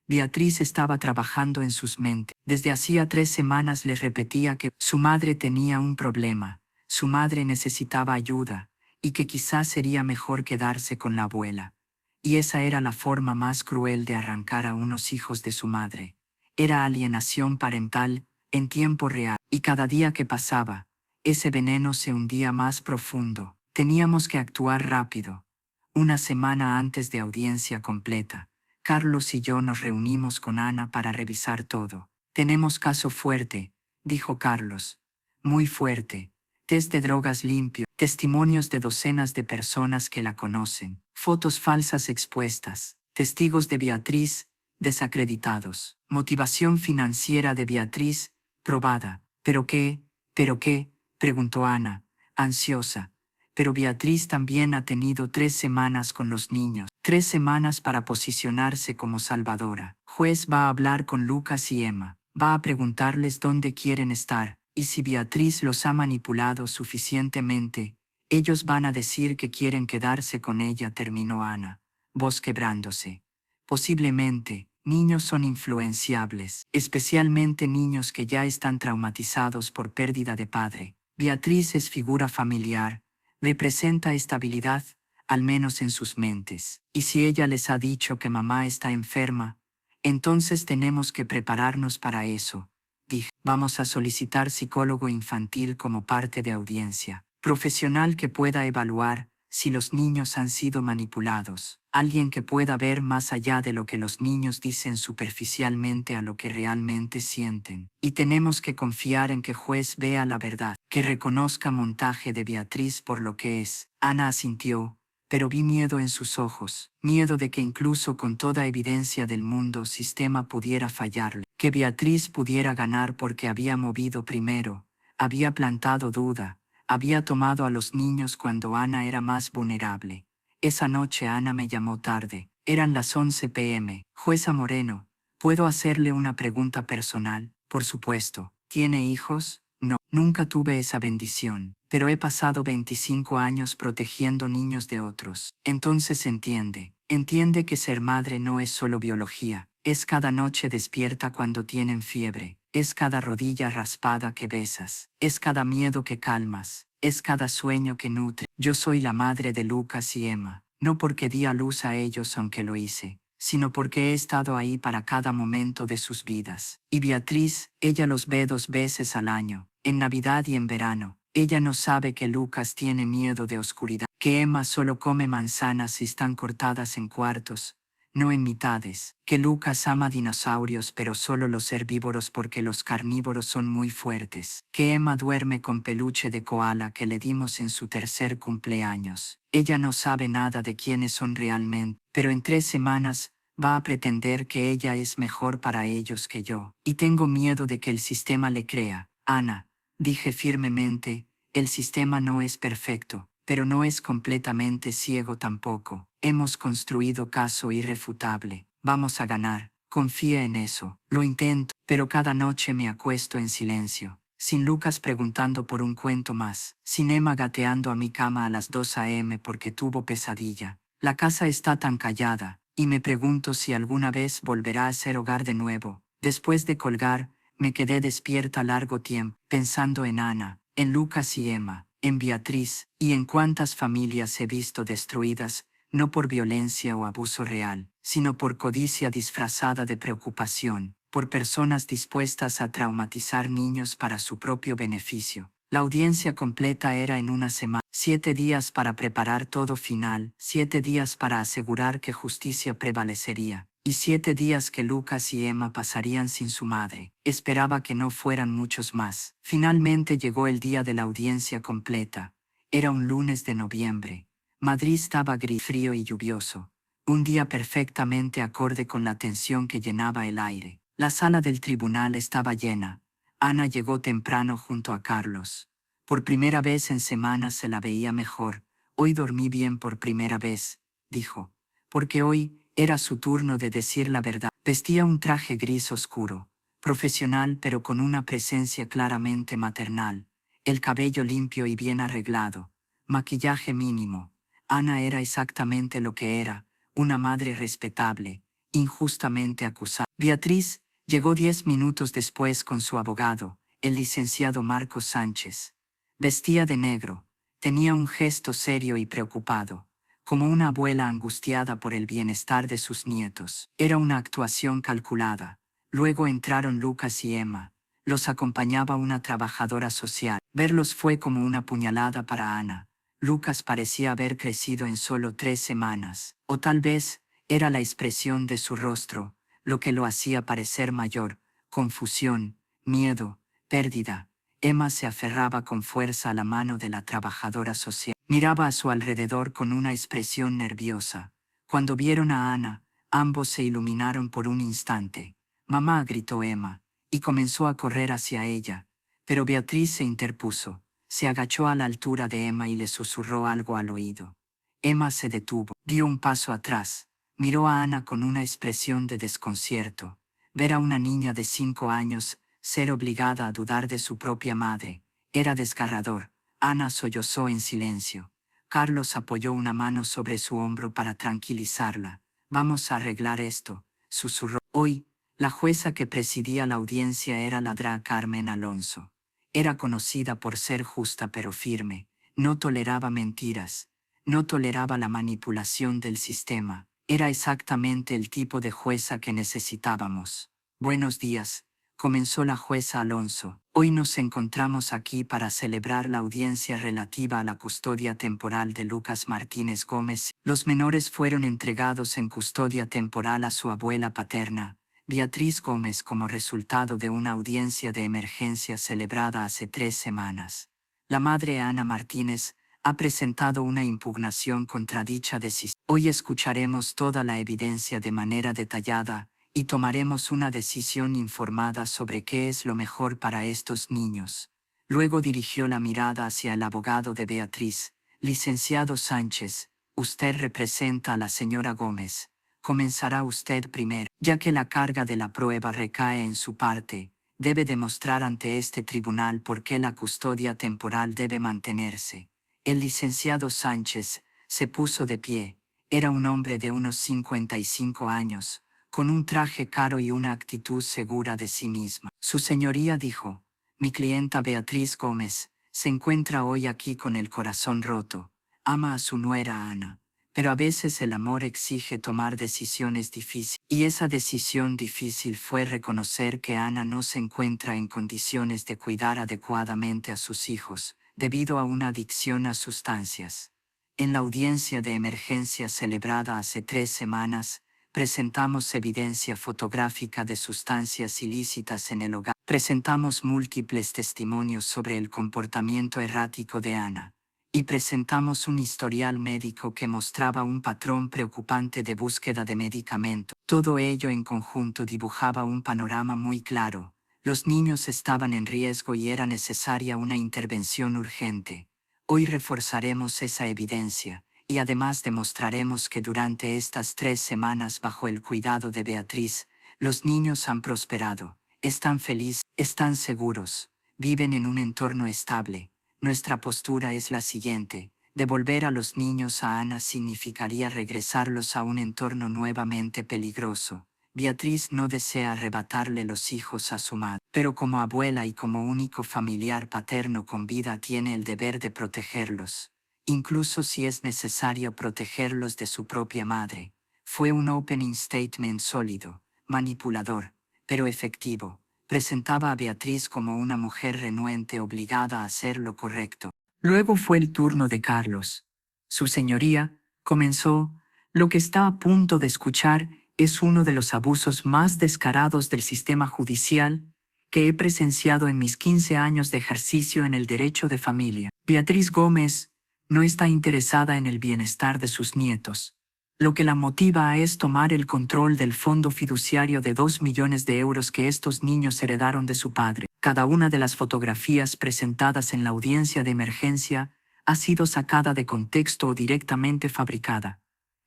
Beatriz estaba trabajando en sus mentes. Desde hacía 3 semanas les repetía que su madre tenía un problema, su madre necesitaba ayuda, y que quizás sería mejor quedarse con la abuela. Y esa era la forma más cruel de arrancar a unos hijos de su madre. Era alienación parental en tiempo real, y cada día que pasaba, ese veneno se hundía más profundo. Teníamos que actuar rápido. Una semana antes de audiencia completa, Carlos y yo nos reunimos con Ana para revisar todo. «Tenemos caso fuerte», dijo Carlos. «Muy fuerte. Test de drogas limpio, testimonios de docenas de personas que la conocen, fotos falsas expuestas, testigos de Beatriz desacreditados, motivación financiera de Beatriz probada». «¿Pero qué? ¿Pero qué?», preguntó Ana, ansiosa. «Pero Beatriz también ha tenido 3 semanas con los niños, 3 semanas para posicionarse como salvadora. Juez va a hablar con Lucas y Emma, va a preguntarles dónde quieren estar, y si Beatriz los ha manipulado suficientemente, ellos van a decir que quieren quedarse con ella», terminó Ana, voz quebrándose. «Posiblemente, niños son influenciables, especialmente niños que ya están traumatizados por pérdida de padre. Beatriz es figura familiar, representa estabilidad, al menos en sus mentes. Y si ella les ha dicho que mamá está enferma, entonces tenemos que prepararnos para eso», dije. «Vamos a solicitar psicólogo infantil como parte de audiencia, profesional que pueda evaluar si los niños han sido manipulados. Alguien que pueda ver más allá de lo que los niños dicen superficialmente a lo que realmente sienten. Y tenemos que confiar en que juez vea la verdad, que reconozca montaje de Beatriz por lo que es. Ana asintió, pero vi miedo en sus ojos, miedo de que incluso con toda evidencia del mundo sistema pudiera fallarle, que Beatriz pudiera ganar porque había movido primero, había plantado duda, había tomado a los niños cuando Ana era más vulnerable. Esa noche Ana me llamó tarde, eran las 11 p.m. Jueza Moreno, ¿puedo hacerle una pregunta personal? Por supuesto. ¿Tiene hijos? No, nunca tuve esa bendición, pero he pasado 25 años protegiendo niños de otros. Entonces entiende que ser madre no es solo biología, es cada noche despierta cuando tienen fiebre, es cada rodilla raspada que besas, es cada miedo que calmas, es cada sueño que nutre. Yo soy la madre de Lucas y Emma, no porque di a luz a ellos aunque lo hice, sino porque he estado ahí para cada momento de sus vidas. Y Beatriz, ella los ve 2 veces al año, en Navidad y en verano. Ella no sabe que Lucas tiene miedo de oscuridad, que Emma solo come manzanas si están cortadas en cuartos, no en mitades, que Lucas ama dinosaurios pero solo los herbívoros porque los carnívoros son muy fuertes, que Emma duerme con peluche de koala que le dimos en su 3er cumpleaños. Ella no sabe nada de quiénes son realmente, pero en 3 semanas va a pretender que ella es mejor para ellos que yo. Y tengo miedo de que el sistema le crea. Ana, dije firmemente, el sistema no es perfecto, pero no es completamente ciego tampoco. Hemos construido caso irrefutable. Vamos a ganar. Confía en eso. Lo intento, pero cada noche me acuesto en silencio, sin Lucas preguntando por un cuento más, sin Emma gateando a mi cama a las 2 a.m. porque tuvo pesadilla. La casa está tan callada, y me pregunto si alguna vez volverá a ser hogar de nuevo. Después de colgar, me quedé despierta largo tiempo, pensando en Ana, en Lucas y Emma, en Beatriz, y en cuántas familias he visto destruidas, no por violencia o abuso real, sino por codicia disfrazada de preocupación, por personas dispuestas a traumatizar niños para su propio beneficio. La audiencia completa era en una semana, 7 días para preparar todo final, 7 días para asegurar que justicia prevalecería, y 7 días que Lucas y Emma pasarían sin su madre. Esperaba que no fueran muchos más. Finalmente llegó el día de la audiencia completa. Era un lunes de noviembre. Madrid estaba gris, frío y lluvioso. Un día perfectamente acorde con la tensión que llenaba el aire. La sala del tribunal estaba llena. Ana llegó temprano junto a Carlos. Por primera vez en semanas se la veía mejor. Hoy dormí bien por primera vez, dijo. Porque hoy era su turno de decir la verdad. Vestía un traje gris oscuro, profesional pero con una presencia claramente maternal. El cabello limpio y bien arreglado. Maquillaje mínimo. Ana era exactamente lo que era, una madre respetable, injustamente acusada. Beatriz llegó 10 minutos después con su abogado, el licenciado Marcos Sánchez. Vestía de negro, tenía un gesto serio y preocupado, como una abuela angustiada por el bienestar de sus nietos. Era una actuación calculada. Luego entraron Lucas y Emma. Los acompañaba una trabajadora social. Verlos fue como una puñalada para Ana. Lucas parecía haber crecido en solo 3 semanas, o tal vez era la expresión de su rostro, lo que lo hacía parecer mayor, confusión, miedo, pérdida. Emma se aferraba con fuerza a la mano de la trabajadora social. Miraba a su alrededor con una expresión nerviosa. Cuando vieron a Ana, ambos se iluminaron por un instante. «Mamá», gritó Emma, y comenzó a correr hacia ella, pero Beatriz se interpuso. Se agachó a la altura de Emma y le susurró algo al oído. Emma se detuvo, dio un paso atrás, miró a Ana con una expresión de desconcierto. Ver a una niña de 5 años ser obligada a dudar de su propia madre era desgarrador. Ana sollozó en silencio. Carlos apoyó una mano sobre su hombro para tranquilizarla. «Vamos a arreglar esto», susurró. Hoy, la jueza que presidía la audiencia era la Dra. Carmen Alonso. Era conocida por ser justa pero firme, no toleraba mentiras, no toleraba la manipulación del sistema. Era exactamente el tipo de jueza que necesitábamos. «Buenos días», comenzó la jueza Alonso. Hoy nos encontramos aquí para celebrar la audiencia relativa a la custodia temporal de Lucas Martínez Gómez. Los menores fueron entregados en custodia temporal a su abuela paterna, Beatriz Gómez, como resultado de una audiencia de emergencia celebrada hace 3 semanas. La madre Ana Martínez ha presentado una impugnación contra dicha decisión. Hoy escucharemos toda la evidencia de manera detallada y tomaremos una decisión informada sobre qué es lo mejor para estos niños. Luego dirigió la mirada hacia el abogado de Beatriz. Licenciado Sánchez, usted representa a la señora Gómez. Comenzará usted primero, ya que la carga de la prueba recae en su parte. Debe demostrar ante este tribunal por qué la custodia temporal debe mantenerse. El licenciado Sánchez se puso de pie. Era un hombre de unos 55 años, con un traje caro y una actitud segura de sí misma. Su señoría dijo: mi clienta Beatriz Gómez se encuentra hoy aquí con el corazón roto. Ama a su nuera Ana, pero a veces el amor exige tomar decisiones difíciles. Y esa decisión difícil fue reconocer que Ana no se encuentra en condiciones de cuidar adecuadamente a sus hijos, debido a una adicción a sustancias. En la audiencia de emergencia celebrada hace 3 semanas, presentamos evidencia fotográfica de sustancias ilícitas en el hogar. Presentamos múltiples testimonios sobre el comportamiento errático de Ana. Y presentamos un historial médico que mostraba un patrón preocupante de búsqueda de medicamento. Todo ello en conjunto dibujaba un panorama muy claro. Los niños estaban en riesgo y era necesaria una intervención urgente. Hoy reforzaremos esa evidencia, y además demostraremos que durante estas 3 semanas bajo el cuidado de Beatriz, los niños han prosperado, están felices, están seguros, viven en un entorno estable. Nuestra postura es la siguiente: devolver a los niños a Ana significaría regresarlos a un entorno nuevamente peligroso. Beatriz no desea arrebatarle los hijos a su madre, pero como abuela y como único familiar paterno con vida tiene el deber de protegerlos, incluso si es necesario protegerlos de su propia madre. Fue un opening statement sólido, manipulador, pero efectivo. Presentaba a Beatriz como una mujer renuente obligada a hacer lo correcto. Luego fue el turno de Carlos. Su señoría comenzó: lo que está a punto de escuchar es uno de los abusos más descarados del sistema judicial que he presenciado en mis 15 años de ejercicio en el derecho de familia. Beatriz Gómez no está interesada en el bienestar de sus nietos. Lo que la motiva es tomar el control del fondo fiduciario de 2 millones de euros que estos niños heredaron de su padre. Cada una de las fotografías presentadas en la audiencia de emergencia ha sido sacada de contexto o directamente fabricada.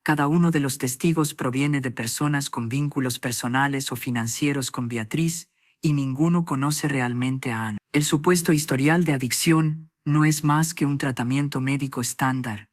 Cada uno de los testigos proviene de personas con vínculos personales o financieros con Beatriz, y ninguno conoce realmente a Ana. El supuesto historial de adicción no es más que un tratamiento médico estándar,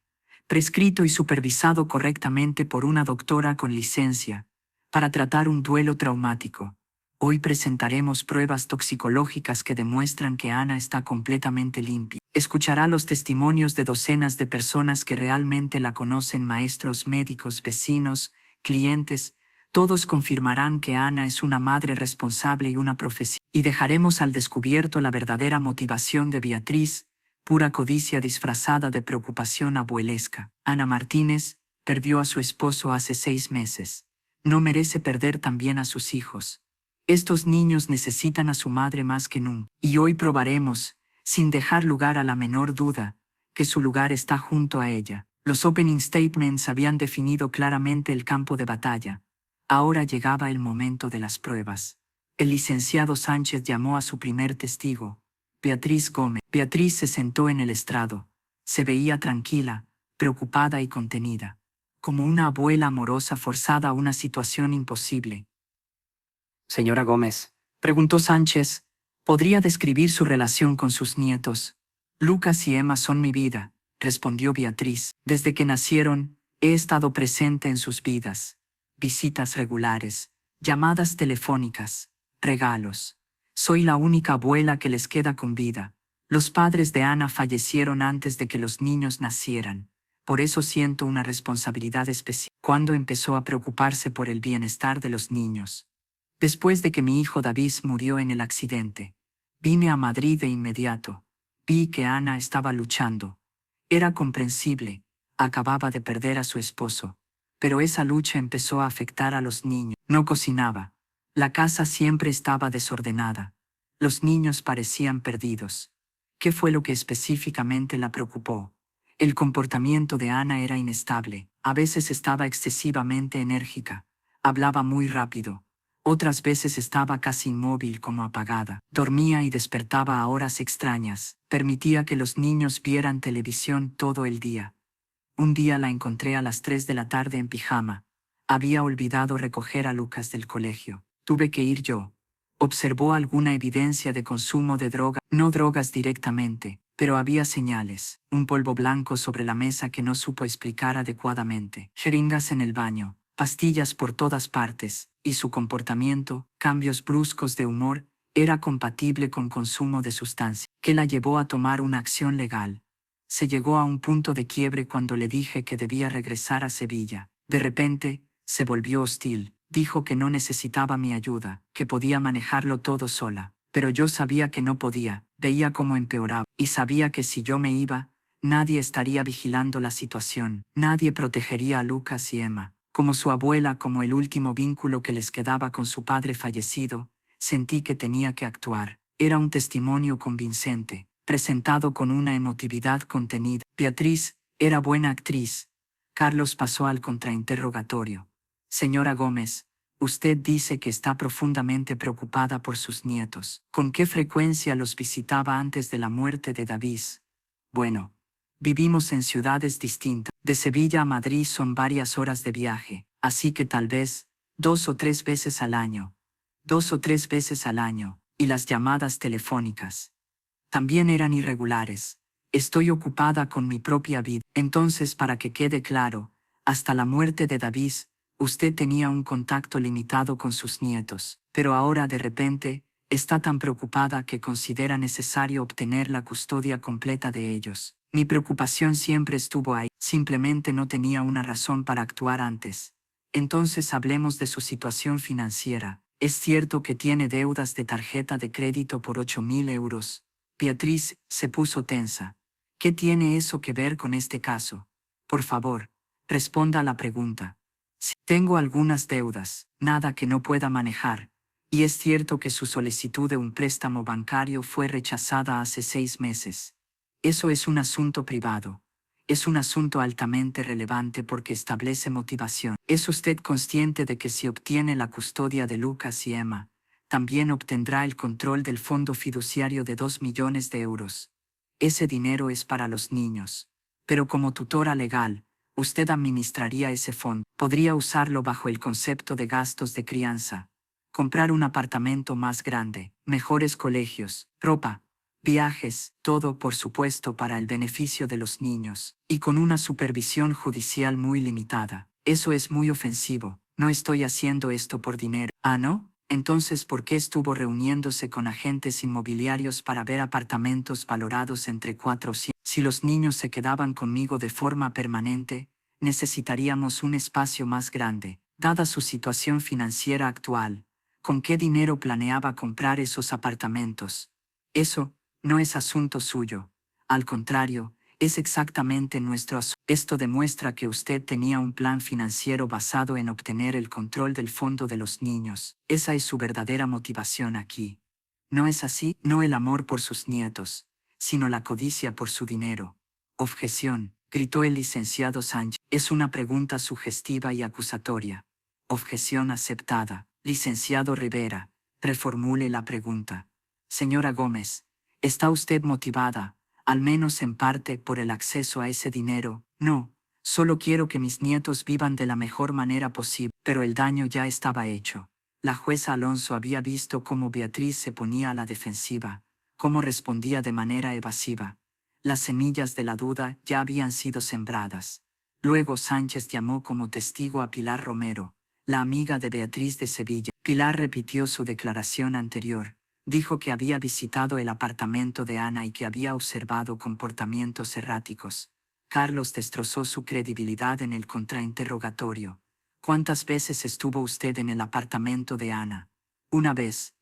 prescrito y supervisado correctamente por una doctora con licencia, para tratar un duelo traumático. Hoy presentaremos pruebas toxicológicas que demuestran que Ana está completamente limpia. Escuchará los testimonios de docenas de personas que realmente la conocen: maestros, médicos, vecinos, clientes. Todos confirmarán que Ana es una madre responsable y una profesional. Y dejaremos al descubierto la verdadera motivación de Beatriz: pura codicia disfrazada de preocupación abuelesca. Ana Martínez perdió a su esposo hace 6 meses. No merece perder también a sus hijos. Estos niños necesitan a su madre más que nunca. Y hoy probaremos, sin dejar lugar a la menor duda, que su lugar está junto a ella. Los opening statements habían definido claramente el campo de batalla. Ahora llegaba el momento de las pruebas. El licenciado Sánchez llamó a su primer testigo, Beatriz Gómez. Beatriz se sentó en el estrado. Se veía tranquila, preocupada y contenida, como una abuela amorosa forzada a una situación imposible. Señora Gómez, preguntó Sánchez, ¿podría describir su relación con sus nietos? Lucas y Emma son mi vida, respondió Beatriz. Desde que nacieron, he estado presente en sus vidas. Visitas regulares, llamadas telefónicas, regalos. Soy la única abuela que les queda con vida. Los padres de Ana fallecieron antes de que los niños nacieran. Por eso siento una responsabilidad especial. ¿Cuándo empezó a preocuparse por el bienestar de los niños? Después de que mi hijo David murió en el accidente, vine a Madrid de inmediato. Vi que Ana estaba luchando. Era comprensible, acababa de perder a su esposo. Pero esa lucha empezó a afectar a los niños. No cocinaba. La casa siempre estaba desordenada. Los niños parecían perdidos. ¿Qué fue lo que específicamente la preocupó? El comportamiento de Ana era inestable. A veces estaba excesivamente enérgica. Hablaba muy rápido. Otras veces estaba casi inmóvil como apagada. Dormía y despertaba a horas extrañas. Permitía que los niños vieran televisión todo el día. Un día la encontré a las 3 de la tarde en pijama. Había olvidado recoger a Lucas del colegio. Tuve que ir yo. ¿Observó alguna evidencia de consumo de droga? No drogas directamente, pero había señales. Un polvo blanco sobre la mesa que no supo explicar adecuadamente. Jeringas en el baño, pastillas por todas partes, y su comportamiento, cambios bruscos de humor, era compatible con consumo de sustancia, que la llevó a tomar una acción legal. Se llegó a un punto de quiebre cuando le dije que debía regresar a Sevilla. De repente, se volvió hostil. Dijo que no necesitaba mi ayuda, que podía manejarlo todo sola. Pero yo sabía que no podía, veía cómo empeoraba, y sabía que si yo me iba, nadie estaría vigilando la situación, nadie protegería a Lucas y Emma. Como su abuela, como el último vínculo que les quedaba con su padre fallecido, sentí que tenía que actuar. Era un testimonio convincente, presentado con una emotividad contenida. Beatriz era buena actriz. Carlos pasó al contrainterrogatorio. Señora Gómez, usted dice que está profundamente preocupada por sus nietos. ¿Con qué frecuencia los visitaba antes de la muerte de David? Bueno, vivimos en ciudades distintas. De Sevilla a Madrid son varias horas de viaje, así que tal vez 2 o 3 veces al año. 2 o 3 veces al año, y las llamadas telefónicas también eran irregulares. Estoy ocupada con mi propia vida. Entonces, para que quede claro, hasta la muerte de David, usted tenía un contacto limitado con sus nietos, pero ahora de repente, está tan preocupada que considera necesario obtener la custodia completa de ellos. Mi preocupación siempre estuvo ahí, simplemente no tenía una razón para actuar antes. Entonces hablemos de su situación financiera. Es cierto que tiene deudas de tarjeta de crédito por 8.000 euros. Beatriz se puso tensa. ¿Qué tiene eso que ver con este caso? Por favor, responda a la pregunta. Si tengo algunas deudas, nada que no pueda manejar, y es cierto que su solicitud de un préstamo bancario fue rechazada hace 6 meses. Eso es un asunto privado. Es un asunto altamente relevante porque establece motivación. ¿Es usted consciente de que si obtiene la custodia de Lucas y Emma, también obtendrá el control del fondo fiduciario de 2 millones de euros? Ese dinero es para los niños. Pero como tutora legal, usted administraría ese fondo. Podría usarlo bajo el concepto de gastos de crianza. Comprar un apartamento más grande, mejores colegios, ropa, viajes, todo por supuesto para el beneficio de los niños, y con una supervisión judicial muy limitada. Eso es muy ofensivo. No estoy haciendo esto por dinero. ¿Ah, no? Entonces, ¿por qué estuvo reuniéndose con agentes inmobiliarios para ver apartamentos valorados entre 400? Si los niños se quedaban conmigo de forma permanente, necesitaríamos un espacio más grande. Dada su situación financiera actual, ¿con qué dinero planeaba comprar esos apartamentos? Eso no es asunto suyo. Al contrario, es exactamente nuestro asunto. Esto demuestra que usted tenía un plan financiero basado en obtener el control del fondo de los niños. Esa es su verdadera motivación aquí. No es así, no el amor por sus nietos, sino la codicia por su dinero. Objeción, gritó el licenciado Sánchez. Es una pregunta sugestiva y acusatoria. Objeción aceptada. Licenciado Rivera, reformule la pregunta. Señora Gómez, ¿está usted motivada, al menos en parte, por el acceso a ese dinero? No, solo quiero que mis nietos vivan de la mejor manera posible, pero el daño ya estaba hecho. La jueza Alonso había visto cómo Beatriz se ponía a la defensiva, cómo respondía de manera evasiva. Las semillas de la duda ya habían sido sembradas. Luego Sánchez llamó como testigo a Pilar Romero, la amiga de Beatriz de Sevilla. Pilar repitió su declaración anterior. Dijo que había visitado el apartamento de Ana y que había observado comportamientos erráticos. Carlos destrozó su credibilidad en el contrainterrogatorio. ¿Cuántas veces estuvo usted en el apartamento de Ana? Una vez,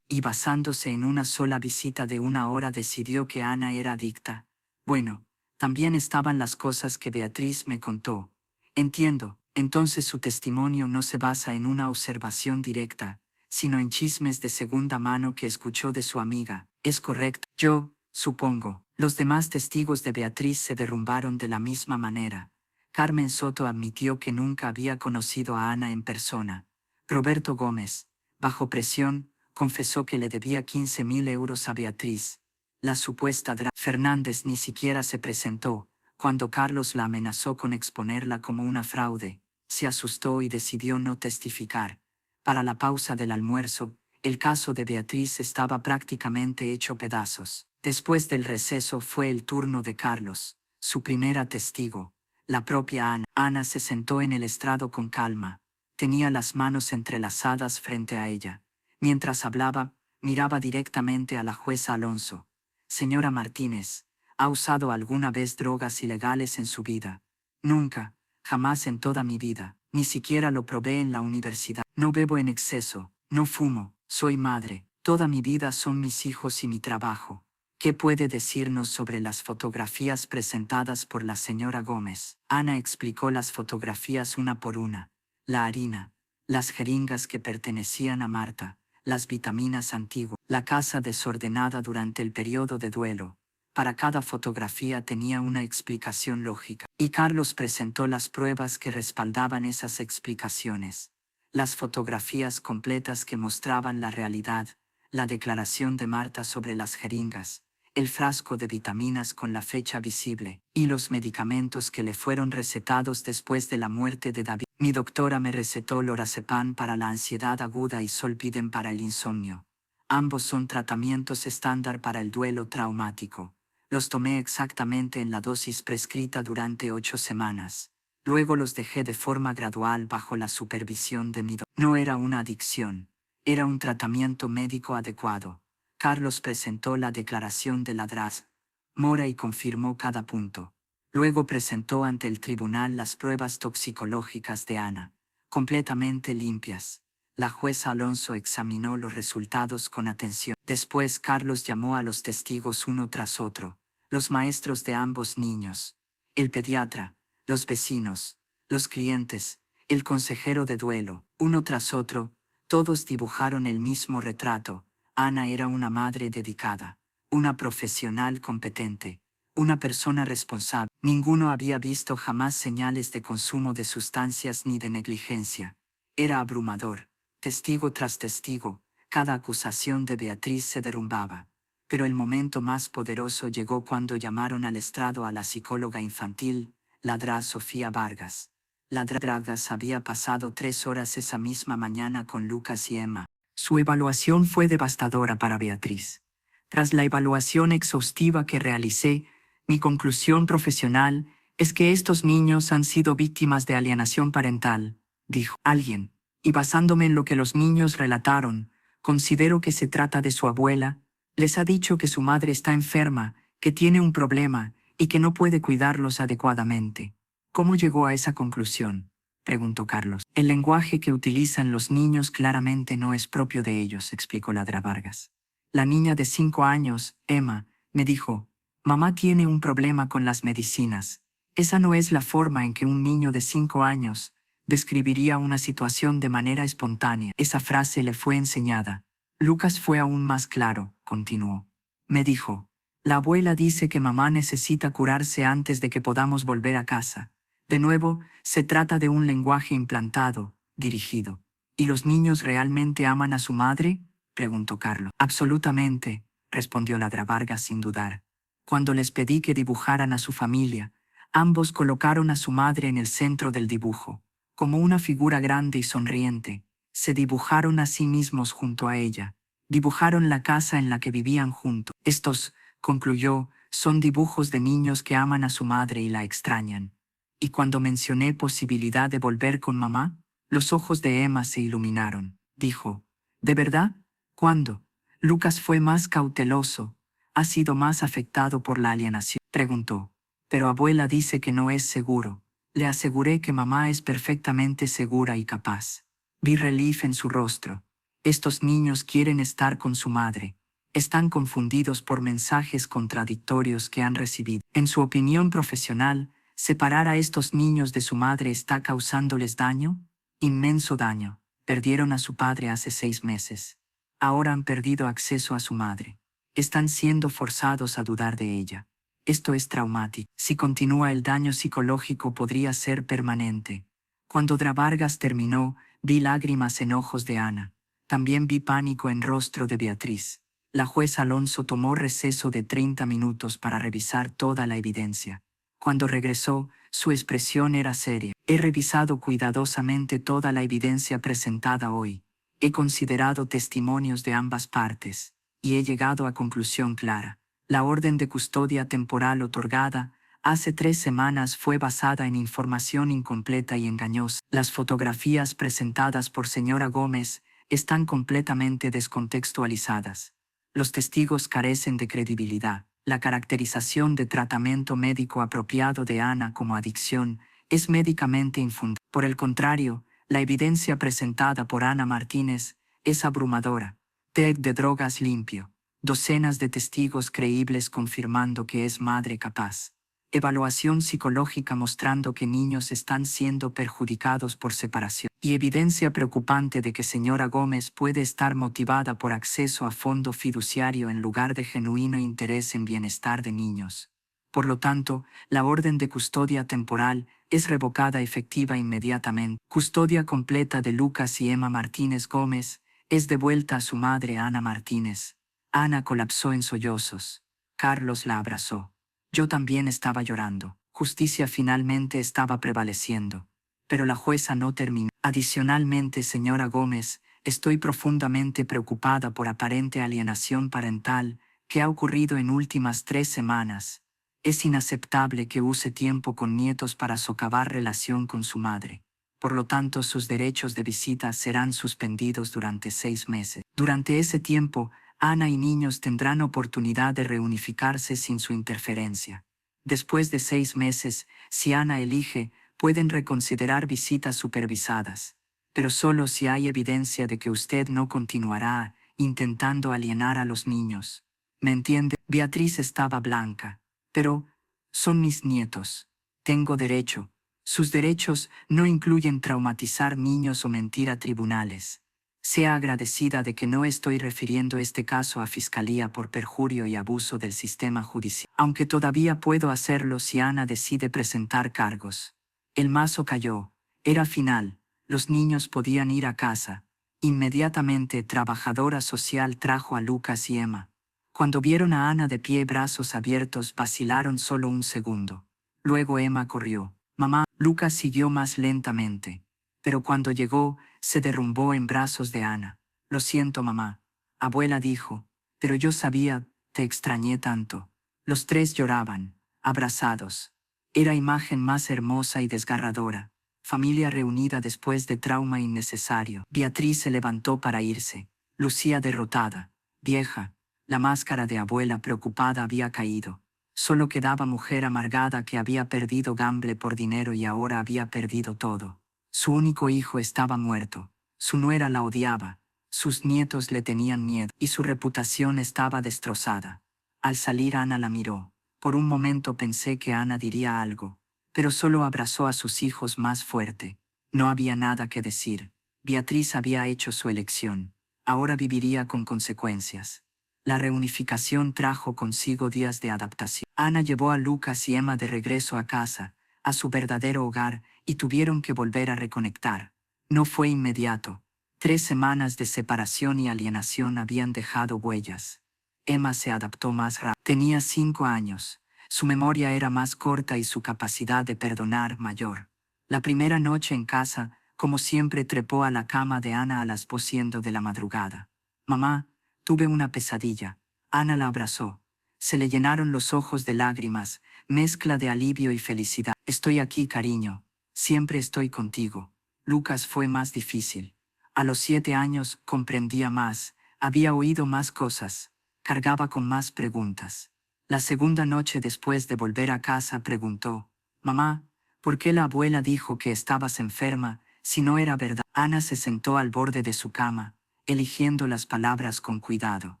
y basándose en una sola visita de 1 hora decidió que Ana era adicta. Bueno, también estaban las cosas que Beatriz me contó. Entiendo, entonces su testimonio no se basa en una observación directa, sino en chismes de segunda mano que escuchó de su amiga. ¿Es correcto? Yo, supongo. Los demás testigos de Beatriz se derrumbaron de la misma manera. Carmen Soto admitió que nunca había conocido a Ana en persona. Roberto Gómez, bajo presión, confesó que le debía 15.000 euros a Beatriz. La supuesta Fernández ni siquiera se presentó. Cuando Carlos la amenazó con exponerla como una fraude, se asustó y decidió no testificar. Para la pausa del almuerzo, el caso de Beatriz estaba prácticamente hecho pedazos. Después del receso fue el turno de Carlos, su primera testigo, la propia Ana. Ana se sentó en el estrado con calma. Tenía las manos entrelazadas frente a ella. Mientras hablaba, miraba directamente a la jueza Alonso. Señora Martínez, ¿ha usado alguna vez drogas ilegales en su vida? Nunca, jamás en toda mi vida, ni siquiera lo probé en la universidad. No bebo en exceso, no fumo, soy madre, toda mi vida son mis hijos y mi trabajo. ¿Qué puede decirnos sobre las fotografías presentadas por la señora Gómez? Ana explicó las fotografías una por una. La harina, las jeringas que pertenecían a Marta, las vitaminas antiguas, la casa desordenada durante el periodo de duelo. Para cada fotografía tenía una explicación lógica, y Carlos presentó las pruebas que respaldaban esas explicaciones. Las fotografías completas que mostraban la realidad, la declaración de Marta sobre las jeringas, el frasco de vitaminas con la fecha visible, y los medicamentos que le fueron recetados después de la muerte de David. Mi doctora me recetó lorazepam para la ansiedad aguda y Zolpidem para el insomnio. Ambos son tratamientos estándar para el duelo traumático. Los tomé exactamente en la dosis prescrita durante 8 semanas. Luego los dejé de forma gradual bajo la supervisión de mi doctor. No era una adicción, era un tratamiento médico adecuado. Carlos presentó la declaración de la DRAS Mora y confirmó cada punto. Luego presentó ante el tribunal las pruebas toxicológicas de Ana, completamente limpias. La jueza Alonso examinó los resultados con atención. Después Carlos llamó a los testigos uno tras otro, los maestros de ambos niños, el pediatra, los vecinos, los clientes, el consejero de duelo, uno tras otro, todos dibujaron el mismo retrato. Ana era una madre dedicada, una profesional competente, una persona responsable. Ninguno había visto jamás señales de consumo de sustancias ni de negligencia. Era abrumador. Testigo tras testigo, cada acusación de Beatriz se derrumbaba. Pero el momento más poderoso llegó cuando llamaron al estrado a la psicóloga infantil, la Dra. Sofía Vargas. La Dra. Vargas había pasado 3 horas esa misma mañana con Lucas y Emma. Su evaluación fue devastadora para Beatriz. Tras la evaluación exhaustiva que realicé, mi conclusión profesional es que estos niños han sido víctimas de alienación parental, dijo alguien, y basándome en lo que los niños relataron, considero que se trata de su abuela. Les ha dicho que su madre está enferma, que tiene un problema y que no puede cuidarlos adecuadamente. ¿Cómo llegó a esa conclusión?, preguntó Carlos. El lenguaje que utilizan los niños claramente no es propio de ellos, explicó la Dra. Vargas. La niña de 5 años, Emma, me dijo, mamá tiene un problema con las medicinas. Esa no es la forma en que un niño de 5 años describiría una situación de manera espontánea. Esa frase le fue enseñada. Lucas fue aún más claro, continuó. Me dijo, la abuela dice que mamá necesita curarse antes de que podamos volver a casa. De nuevo, se trata de un lenguaje implantado, dirigido. ¿Y los niños realmente aman a su madre?, preguntó Carlos. Absolutamente, respondió la Dra. Vargas sin dudar. Cuando les pedí que dibujaran a su familia, ambos colocaron a su madre en el centro del dibujo, como una figura grande y sonriente. Se dibujaron a sí mismos junto a ella. Dibujaron la casa en la que vivían juntos. Estos, concluyó, son dibujos de niños que aman a su madre y la extrañan. Y cuando mencioné posibilidad de volver con mamá, los ojos de Emma se iluminaron. Dijo, ¿de verdad? ¿Cuándo? Lucas fue más cauteloso. ¿Ha sido más afectado por la alienación?, preguntó. Pero abuela dice que no es seguro. Le aseguré que mamá es perfectamente segura y capaz. Vi relief en su rostro. Estos niños quieren estar con su madre. Están confundidos por mensajes contradictorios que han recibido. En su opinión profesional, ¿separar a estos niños de su madre está causándoles daño? Inmenso daño. Perdieron a su padre hace 6 meses. Ahora han perdido acceso a su madre. Están siendo forzados a dudar de ella. Esto es traumático. Si continúa, el daño psicológico podría ser permanente. Cuando Vargas terminó, vi lágrimas en ojos de Ana. También vi pánico en rostro de Beatriz. La juez Alonso tomó receso de 30 minutos para revisar toda la evidencia. Cuando regresó, su expresión era seria. He revisado cuidadosamente toda la evidencia presentada hoy. He considerado testimonios de ambas partes, y he llegado a conclusión clara. La orden de custodia temporal otorgada hace 3 semanas fue basada en información incompleta y engañosa. Las fotografías presentadas por señora Gómez están completamente descontextualizadas. Los testigos carecen de credibilidad. La caracterización de tratamiento médico apropiado de Ana como adicción es médicamente infundada. Por el contrario, la evidencia presentada por Ana Martínez es abrumadora. TEC de drogas limpio. Docenas de testigos creíbles confirmando que es madre capaz. Evaluación psicológica mostrando que niños están siendo perjudicados por separación. Y evidencia preocupante de que señora Gómez puede estar motivada por acceso a fondo fiduciario en lugar de genuino interés en bienestar de niños. Por lo tanto, la orden de custodia temporal es revocada efectiva inmediatamente. Custodia completa de Lucas y Emma Martínez Gómez es devuelta a su madre Ana Martínez. Ana colapsó en sollozos. Carlos la abrazó. Yo también estaba llorando. Justicia finalmente estaba prevaleciendo. Pero la jueza no terminó. Adicionalmente, señora Gómez, estoy profundamente preocupada por aparente alienación parental que ha ocurrido en últimas 3 semanas. Es inaceptable que use tiempo con nietos para socavar relación con su madre. Por lo tanto, sus derechos de visita serán suspendidos durante 6 meses. Durante ese tiempo, Ana y niños tendrán oportunidad de reunificarse sin su interferencia. Después de 6 meses, si Ana elige, pueden reconsiderar visitas supervisadas, pero solo si hay evidencia de que usted no continuará intentando alienar a los niños. ¿Me entiende? Beatriz estaba blanca. Pero son mis nietos. Tengo derecho. Sus derechos no incluyen traumatizar niños o mentir a tribunales. Sea agradecida de que no estoy refiriendo este caso a Fiscalía por perjurio y abuso del sistema judicial, aunque todavía puedo hacerlo si Ana decide presentar cargos. El mazo cayó. Era final. Los niños podían ir a casa. Inmediatamente, trabajadora social trajo a Lucas y Emma. Cuando vieron a Ana de pie, brazos abiertos, vacilaron solo un segundo. Luego Emma corrió. Mamá. Lucas siguió más lentamente. Pero cuando llegó, se derrumbó en brazos de Ana. Lo siento, mamá. Abuela dijo. Pero yo sabía, te extrañé tanto. Los 3 lloraban, abrazados. Era imagen más hermosa y desgarradora. Familia reunida después de trauma innecesario. Beatriz se levantó para irse. Lucía derrotada, vieja. La máscara de abuela preocupada había caído. Solo quedaba mujer amargada que había perdido Gamble por dinero y ahora había perdido todo. Su único hijo estaba muerto. Su nuera la odiaba. Sus nietos le tenían miedo y su reputación estaba destrozada. Al salir, Ana la miró. Por un momento pensé que Ana diría algo, pero solo abrazó a sus hijos más fuerte. No había nada que decir. Beatriz había hecho su elección. Ahora viviría con consecuencias. La reunificación trajo consigo días de adaptación. Ana llevó a Lucas y Emma de regreso a casa, a su verdadero hogar, y tuvieron que volver a reconectar. No fue inmediato. 3 semanas de separación y alienación habían dejado huellas. Emma se adaptó más rápido. Tenía 5 años. Su memoria era más corta y su capacidad de perdonar mayor. La primera noche en casa, como siempre, trepó a la cama de Ana a las 2:00 de la madrugada. Mamá, tuve una pesadilla. Ana la abrazó. Se le llenaron los ojos de lágrimas, mezcla de alivio y felicidad. Estoy aquí, cariño. Siempre estoy contigo. Lucas fue más difícil. A los 7 años comprendía más, había oído más cosas, cargaba con más preguntas. La segunda noche después de volver a casa preguntó, «Mamá, ¿por qué la abuela dijo que estabas enferma si no era verdad?» Ana se sentó al borde de su cama. eligiendo las palabras con cuidado.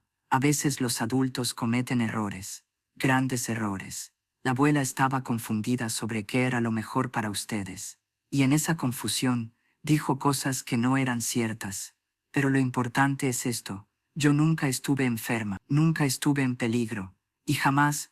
A veces los adultos cometen errores, grandes errores. La abuela estaba confundida sobre qué era lo mejor para ustedes. Y en esa confusión, dijo cosas que no eran ciertas. Pero lo importante es esto: yo nunca estuve enferma, nunca estuve en peligro, y jamás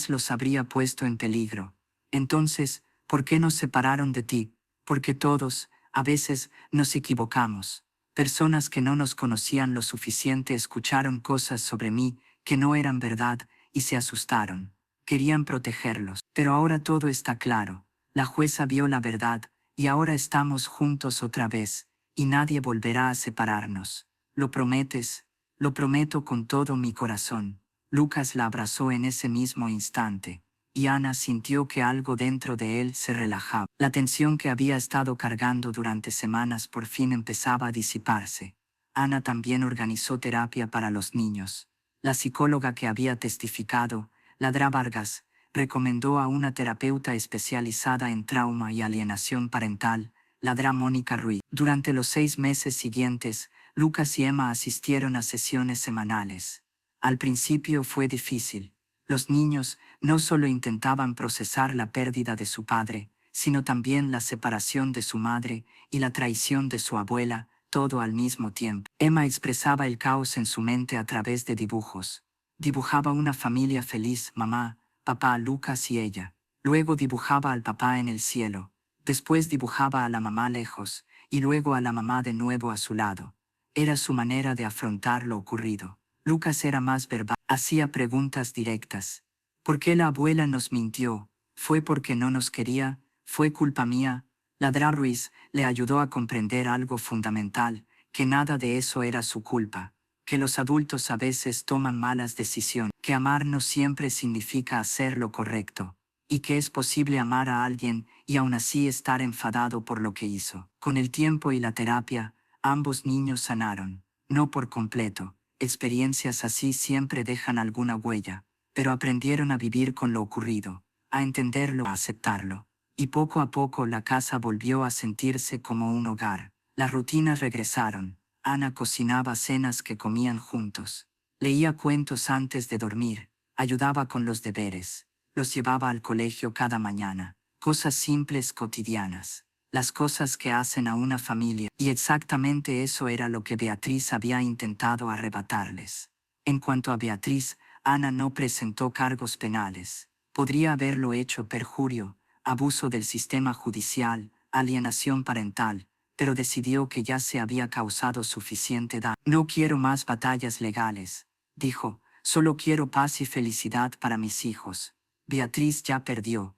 los habría puesto en peligro. Entonces, ¿por qué nos separaron de ti? Porque todos, a veces, nos equivocamos. Personas que no nos conocían lo suficiente escucharon cosas sobre mí que no eran verdad y se asustaron. Querían protegerlos. Pero ahora todo está claro. La jueza vio la verdad y ahora estamos juntos otra vez y nadie volverá a separarnos. ¿Lo prometes? Lo prometo con todo mi corazón. Lucas la abrazó en ese mismo instante, y Ana sintió que algo dentro de él se relajaba. La tensión que había estado cargando durante semanas por fin empezaba a disiparse. Ana también organizó terapia para los niños. La psicóloga que había testificado, Ladra Vargas, recomendó a una terapeuta especializada en trauma y alienación parental, Ladra Mónica Ruiz. Durante los 6 meses siguientes, Lucas y Emma asistieron a sesiones semanales. Al principio fue difícil. Los niños no solo intentaban procesar la pérdida de su padre, sino también la separación de su madre y la traición de su abuela, todo al mismo tiempo. Emma expresaba el caos en su mente a través de dibujos. Dibujaba una familia feliz: mamá, papá, Lucas y ella. Luego dibujaba al papá en el cielo. Después dibujaba a la mamá lejos, y luego a la mamá de nuevo a su lado. Era su manera de afrontar lo ocurrido. Lucas era más verbal, hacía preguntas directas. ¿Por qué la abuela nos mintió? ¿Fue porque no nos quería? ¿Fue culpa mía? Ladra Ruiz le ayudó a comprender algo fundamental: que nada de eso era su culpa, que los adultos a veces toman malas decisiones, que amar no siempre significa hacer lo correcto, y que es posible amar a alguien y aún así estar enfadado por lo que hizo. Con el tiempo y la terapia, ambos niños sanaron, no por completo. Experiencias así siempre dejan alguna huella, pero aprendieron a vivir con lo ocurrido, a entenderlo, a aceptarlo. Y poco a poco la casa volvió a sentirse como un hogar. Las rutinas regresaron. Ana cocinaba cenas que comían juntos. Leía cuentos antes de dormir. Ayudaba con los deberes. Los llevaba al colegio cada mañana. Cosas simples, cotidianas. Las cosas que hacen a una familia. Y exactamente eso era lo que Beatriz había intentado arrebatarles. En cuanto a Beatriz, Ana no presentó cargos penales. Podría haberlo hecho: perjurio, abuso del sistema judicial, alienación parental, pero decidió que ya se había causado suficiente daño. No quiero más batallas legales, dijo, solo quiero paz y felicidad para mis hijos. Beatriz ya perdió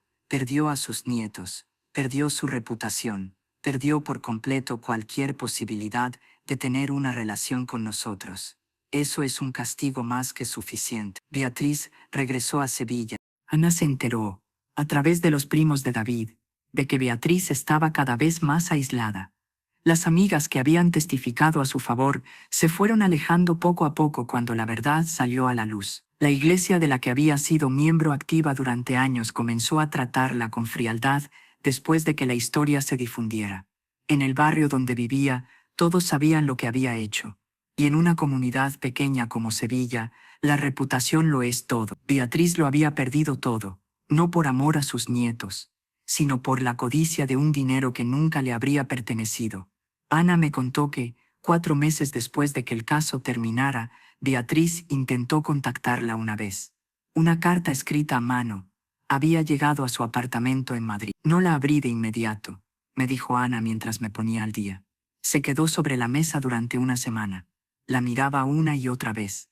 a sus nietos, perdió su reputación, perdió por completo cualquier posibilidad de tener una relación con nosotros. Eso es un castigo más que suficiente. Beatriz regresó a Sevilla. Ana se enteró, a través de los primos de David, de que Beatriz estaba cada vez más aislada. Las amigas que habían testificado a su favor se fueron alejando poco a poco cuando la verdad salió a la luz. La iglesia, de la que había sido miembro activa durante años, comenzó a tratarla con frialdad después de que la historia se difundiera. En el barrio donde vivía, todos sabían lo que había hecho. Y en una comunidad pequeña como Sevilla, la reputación lo es todo. Beatriz lo había perdido todo, no por amor a sus nietos, sino por la codicia de un dinero que nunca le habría pertenecido. Ana me contó que, 4 meses después de que el caso terminara, Beatriz intentó contactarla una vez. Una carta escrita a mano había llegado a su apartamento en Madrid. No la abrí de inmediato, me dijo Ana mientras me ponía al día. Se quedó sobre la mesa durante una semana. La miraba una y otra vez,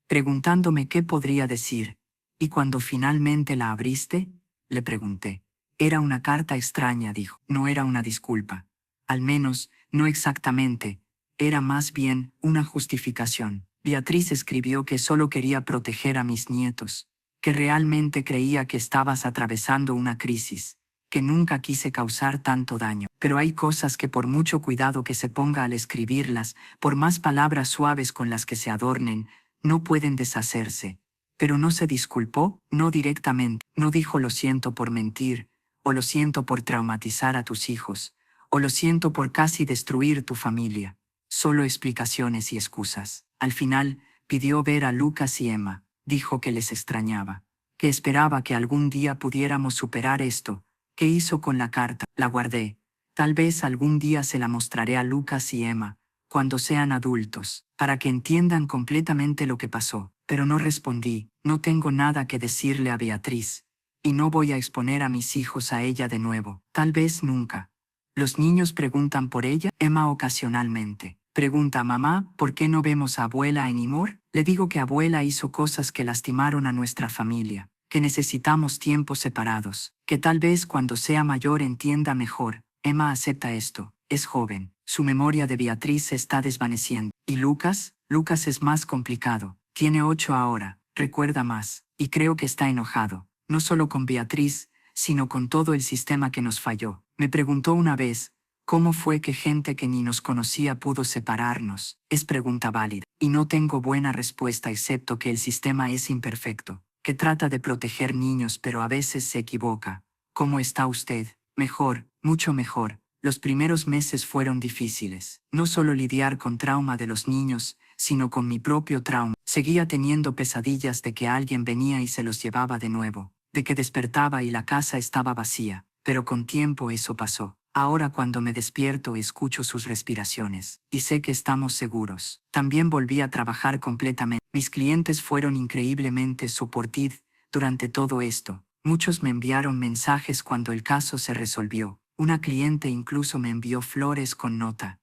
preguntándome qué podría decir. ¿Y cuando finalmente la abriste?, le pregunté. Era una carta extraña, dijo. No era una disculpa. Al menos, no exactamente. Era más bien una justificación. Beatriz escribió que solo quería proteger a mis nietos, que realmente creía que estabas atravesando una crisis, que nunca quise causar tanto daño. Pero hay cosas que, por mucho cuidado que se ponga al escribirlas, por más palabras suaves con las que se adornen, no pueden deshacerse. Pero no se disculpó, no directamente, no dijo lo siento por mentir, o lo siento por traumatizar a tus hijos, o lo siento por casi destruir tu familia. Solo explicaciones y excusas. Al final, pidió ver a Lucas y Emma. Dijo que les extrañaba, que esperaba que algún día pudiéramos superar esto. ¿Qué hizo con la carta? La guardé. Tal vez algún día se la mostraré a Lucas y Emma, cuando sean adultos, para que entiendan completamente lo que pasó. Pero no respondí. No tengo nada que decirle a Beatriz. Y no voy a exponer a mis hijos a ella de nuevo. Tal vez nunca. Los niños preguntan por ella. Emma ocasionalmente pregunta a mamá, ¿por qué no vemos a abuela anymore? Le digo que abuela hizo cosas que lastimaron a nuestra familia, que necesitamos tiempos separados, que tal vez cuando sea mayor entienda mejor. Emma acepta esto. Es joven. Su memoria de Beatriz se está desvaneciendo. ¿Y Lucas? Lucas es más complicado. Tiene 8 ahora. Recuerda más. Y creo que está enojado. No solo con Beatriz, sino con todo el sistema que nos falló. Me preguntó una vez, ¿cómo fue que gente que ni nos conocía pudo separarnos? Es pregunta válida. Y no tengo buena respuesta excepto que el sistema es imperfecto, que trata de proteger niños pero a veces se equivoca. ¿Cómo está usted? Mejor, mucho mejor. Los primeros meses fueron difíciles. No solo lidiar con trauma de los niños, sino con mi propio trauma. Seguía teniendo pesadillas de que alguien venía y se los llevaba de nuevo, de que despertaba y la casa estaba vacía. Pero con tiempo eso pasó. Ahora cuando me despierto escucho sus respiraciones y sé que estamos seguros. También volví a trabajar completamente. Mis clientes fueron increíblemente supportive durante todo esto. Muchos me enviaron mensajes cuando el caso se resolvió. Una cliente incluso me envió flores con nota.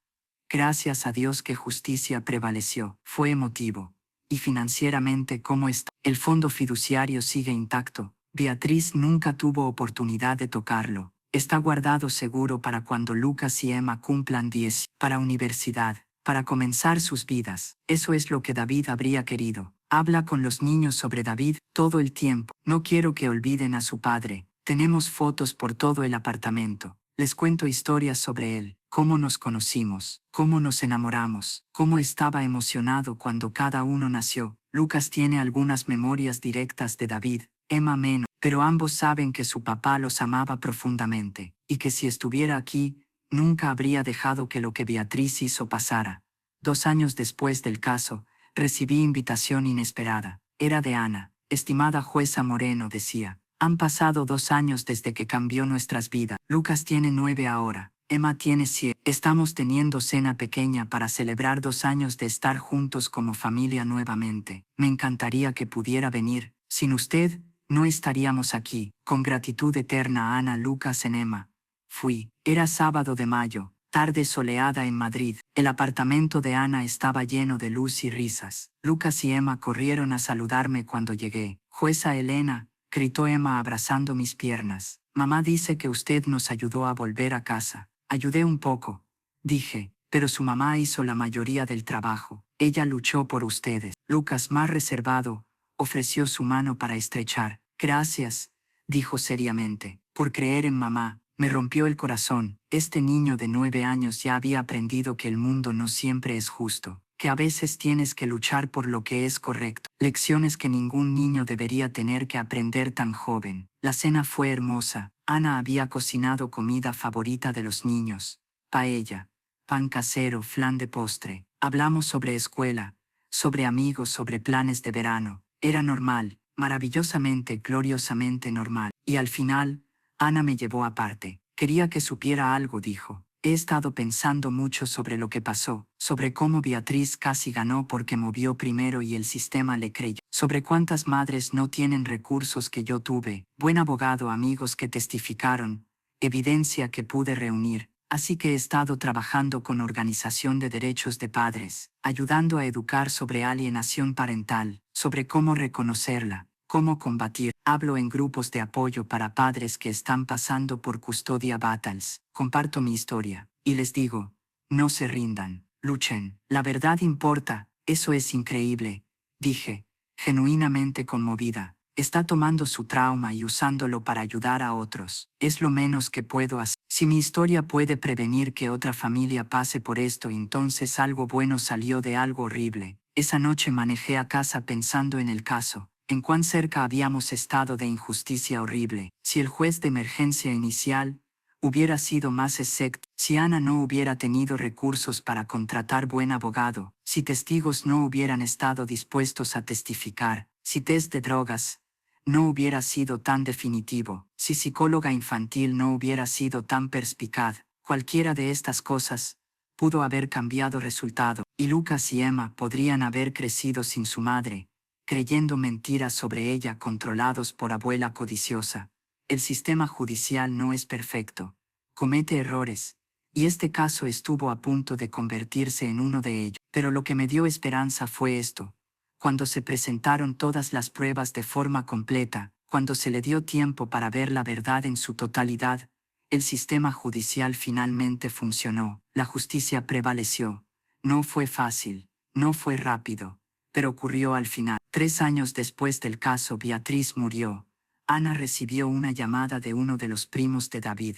Gracias a Dios que justicia prevaleció. Fue emotivo. Y financieramente, ¿cómo está? El fondo fiduciario sigue intacto. Beatriz nunca tuvo oportunidad de tocarlo. Está guardado seguro para cuando Lucas y Emma cumplan 10, para universidad, para comenzar sus vidas. Eso es lo que David habría querido. Habla con los niños sobre David todo el tiempo. No quiero que olviden a su padre. Tenemos fotos por todo el apartamento. Les cuento historias sobre él, cómo nos conocimos, cómo nos enamoramos, cómo estaba emocionado cuando cada uno nació. Lucas tiene algunas memorias directas de David, Emma menos, pero ambos saben que su papá los amaba profundamente, y que si estuviera aquí, nunca habría dejado que lo que Beatriz hizo pasara. 2 años después del caso, recibí invitación inesperada. Era de Ana. Estimada jueza Moreno, decía. Han pasado 2 años desde que cambió nuestras vidas. Lucas tiene 9 ahora. Emma tiene 7. Estamos teniendo cena pequeña para celebrar 2 años de estar juntos como familia nuevamente. Me encantaría que pudiera venir. Sin usted, no estaríamos aquí. Con gratitud eterna a Ana, Lucas en Emma. Fui. Era sábado de mayo. Tarde soleada en Madrid. El apartamento de Ana estaba lleno de luz y risas. Lucas y Emma corrieron a saludarme cuando llegué. Jueza Elena, gritó Emma abrazando mis piernas. Mamá dice que usted nos ayudó a volver a casa. Ayudé un poco, dije, pero su mamá hizo la mayoría del trabajo. Ella luchó por ustedes. Lucas, más reservado, ofreció su mano para estrechar. Gracias, dijo seriamente, por creer en mamá. Me rompió el corazón. Este niño de 9 años ya había aprendido que el mundo no siempre es justo, que a veces tienes que luchar por lo que es correcto. Lecciones que ningún niño debería tener que aprender tan joven. La cena fue hermosa. Ana había cocinado comida favorita de los niños. Paella, pan casero, flan de postre. Hablamos sobre escuela, sobre amigos, sobre planes de verano. Era normal, maravillosamente, gloriosamente normal. Y al final, Ana me llevó aparte. Quería que supiera algo, dijo. He estado pensando mucho sobre lo que pasó, sobre cómo Beatriz casi ganó porque movió primero y el sistema le creyó, sobre cuántas madres no tienen recursos que yo tuve, buen abogado, amigos que testificaron, evidencia que pude reunir. Así que he estado trabajando con organización de derechos de padres, ayudando a educar sobre alienación parental, sobre cómo reconocerla, cómo combatir. Hablo en grupos de apoyo para padres que están pasando por custodia battles. Comparto mi historia y les digo, no se rindan, luchen. La verdad importa, eso es increíble, dije, genuinamente conmovida. Está tomando su trauma y usándolo para ayudar a otros. Es lo menos que puedo hacer. Si mi historia puede prevenir que otra familia pase por esto, entonces algo bueno salió de algo horrible. Esa noche manejé a casa pensando en el caso, en cuán cerca habíamos estado de injusticia horrible. Si el juez de emergencia inicial Hubiera sido más exacto si Ana no hubiera tenido recursos para contratar buen abogado, si testigos no hubieran estado dispuestos a testificar, si test de drogas no hubiera sido tan definitivo, si psicóloga infantil no hubiera sido tan perspicaz. Cualquiera de estas cosas pudo haber cambiado resultado, y Lucas y Emma podrían haber crecido sin su madre, creyendo mentiras sobre ella controlados por abuela codiciosa. El sistema judicial no es perfecto, comete errores, y este caso estuvo a punto de convertirse en uno de ellos. Pero lo que me dio esperanza fue esto. Cuando se presentaron todas las pruebas de forma completa, cuando se le dio tiempo para ver la verdad en su totalidad, el sistema judicial finalmente funcionó, la justicia prevaleció. No fue fácil, no fue rápido, pero ocurrió al final. 3 años después del caso, Beatriz murió. Ana recibió una llamada de uno de los primos de David.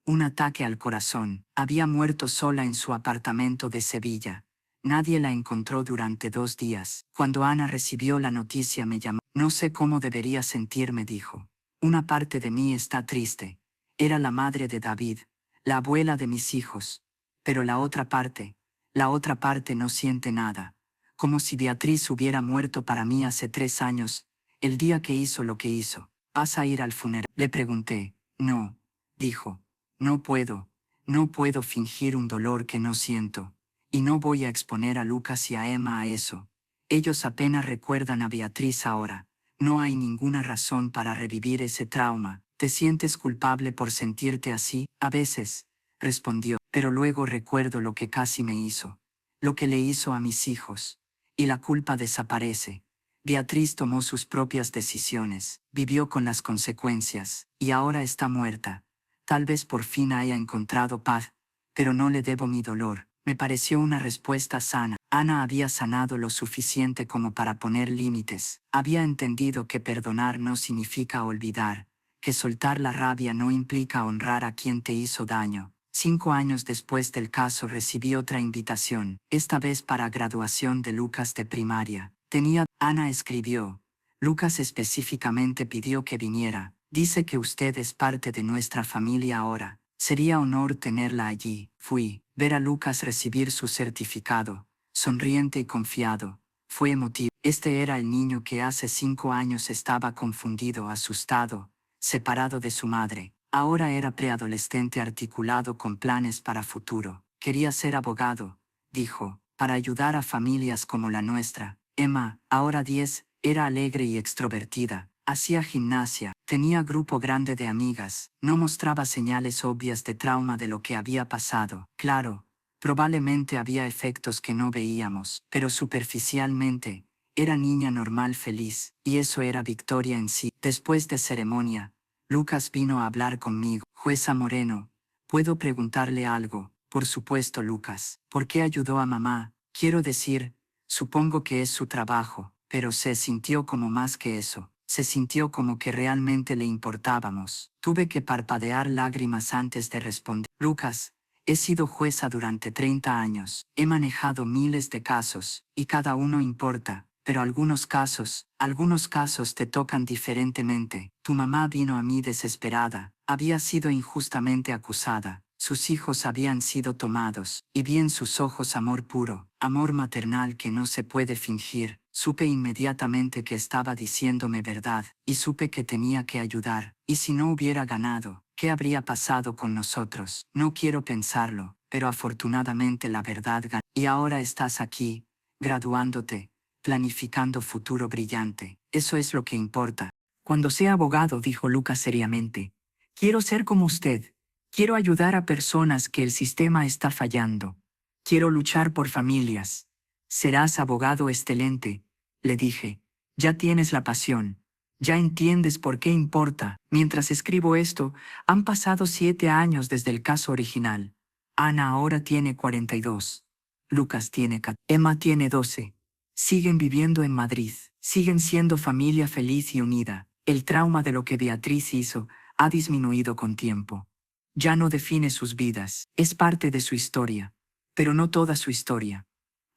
Un ataque al corazón. Había muerto sola en su apartamento de Sevilla. Nadie la encontró durante 2 días. Cuando Ana recibió la noticia me llamó. No sé cómo debería sentirme, dijo. Una parte de mí está triste. Era la madre de David, la abuela de mis hijos. Pero la otra parte no siente nada. Como si Beatriz hubiera muerto para mí hace 3 años, el día que hizo lo que hizo. ¿Vas a ir al funeral? Le pregunté. No, dijo. No puedo fingir un dolor que no siento. Y no voy a exponer a Lucas y a Emma a eso. Ellos apenas recuerdan a Beatriz ahora. No hay ninguna razón para revivir ese trauma. ¿Te sientes culpable por sentirte así? A veces, respondió, pero luego recuerdo lo que casi me hizo. Lo que le hizo a mis hijos. Y la culpa desaparece. Beatriz tomó sus propias decisiones, vivió con las consecuencias, y ahora está muerta. Tal vez por fin haya encontrado paz, pero no le debo mi dolor. Me pareció una respuesta sana. Ana había sanado lo suficiente como para poner límites. Había entendido que perdonar no significa olvidar, que soltar la rabia no implica honrar a quien te hizo daño. 5 años después del caso recibí otra invitación, esta vez para graduación de Lucas de primaria. Ana escribió. Lucas específicamente pidió que viniera. Dice que usted es parte de nuestra familia ahora. Sería honor tenerla allí. Fui. Ver a Lucas recibir su certificado, sonriente y confiado, fue emotivo. Este era el niño que hace 5 años estaba confundido, asustado, separado de su madre. Ahora era preadolescente articulado con planes para futuro. Quería ser abogado, dijo, para ayudar a familias como la nuestra. Emma, ahora 10, era alegre y extrovertida. Hacía gimnasia, tenía grupo grande de amigas, no mostraba señales obvias de trauma de lo que había pasado. Claro, probablemente había efectos que no veíamos, pero superficialmente, era niña normal feliz, y eso era victoria en sí. Después de ceremonia, Lucas vino a hablar conmigo. Jueza Moreno, ¿puedo preguntarle algo? Por supuesto, Lucas. ¿Por qué ayudó a mamá? Quiero decir, supongo que es su trabajo, pero se sintió como más que eso. Se sintió como que realmente le importábamos. Tuve que parpadear lágrimas antes de responder. Lucas, he sido jueza durante 30 años. He manejado miles de casos, y cada uno importa, pero algunos casos te tocan diferentemente. Tu mamá vino a mí desesperada. Había sido injustamente acusada. Sus hijos habían sido tomados, y vi en sus ojos amor puro, amor maternal que no se puede fingir. Supe inmediatamente que estaba diciéndome verdad, y supe que tenía que ayudar. Y si no hubiera ganado, ¿qué habría pasado con nosotros? No quiero pensarlo, pero afortunadamente la verdad ganó. Y ahora estás aquí, graduándote, planificando futuro brillante. Eso es lo que importa. Cuando sea abogado, dijo Lucas seriamente, quiero ser como usted. Quiero ayudar a personas que el sistema está fallando. Quiero luchar por familias. Serás abogado excelente, le dije. Ya tienes la pasión. Ya entiendes por qué importa. Mientras escribo esto, han pasado 7 años desde el caso original. Ana ahora tiene 42. Lucas tiene 14. Emma tiene 12. Siguen viviendo en Madrid. Siguen siendo familia feliz y unida. El trauma de lo que Beatriz hizo ha disminuido con tiempo. Ya no define sus vidas. Es parte de su historia. Pero no toda su historia.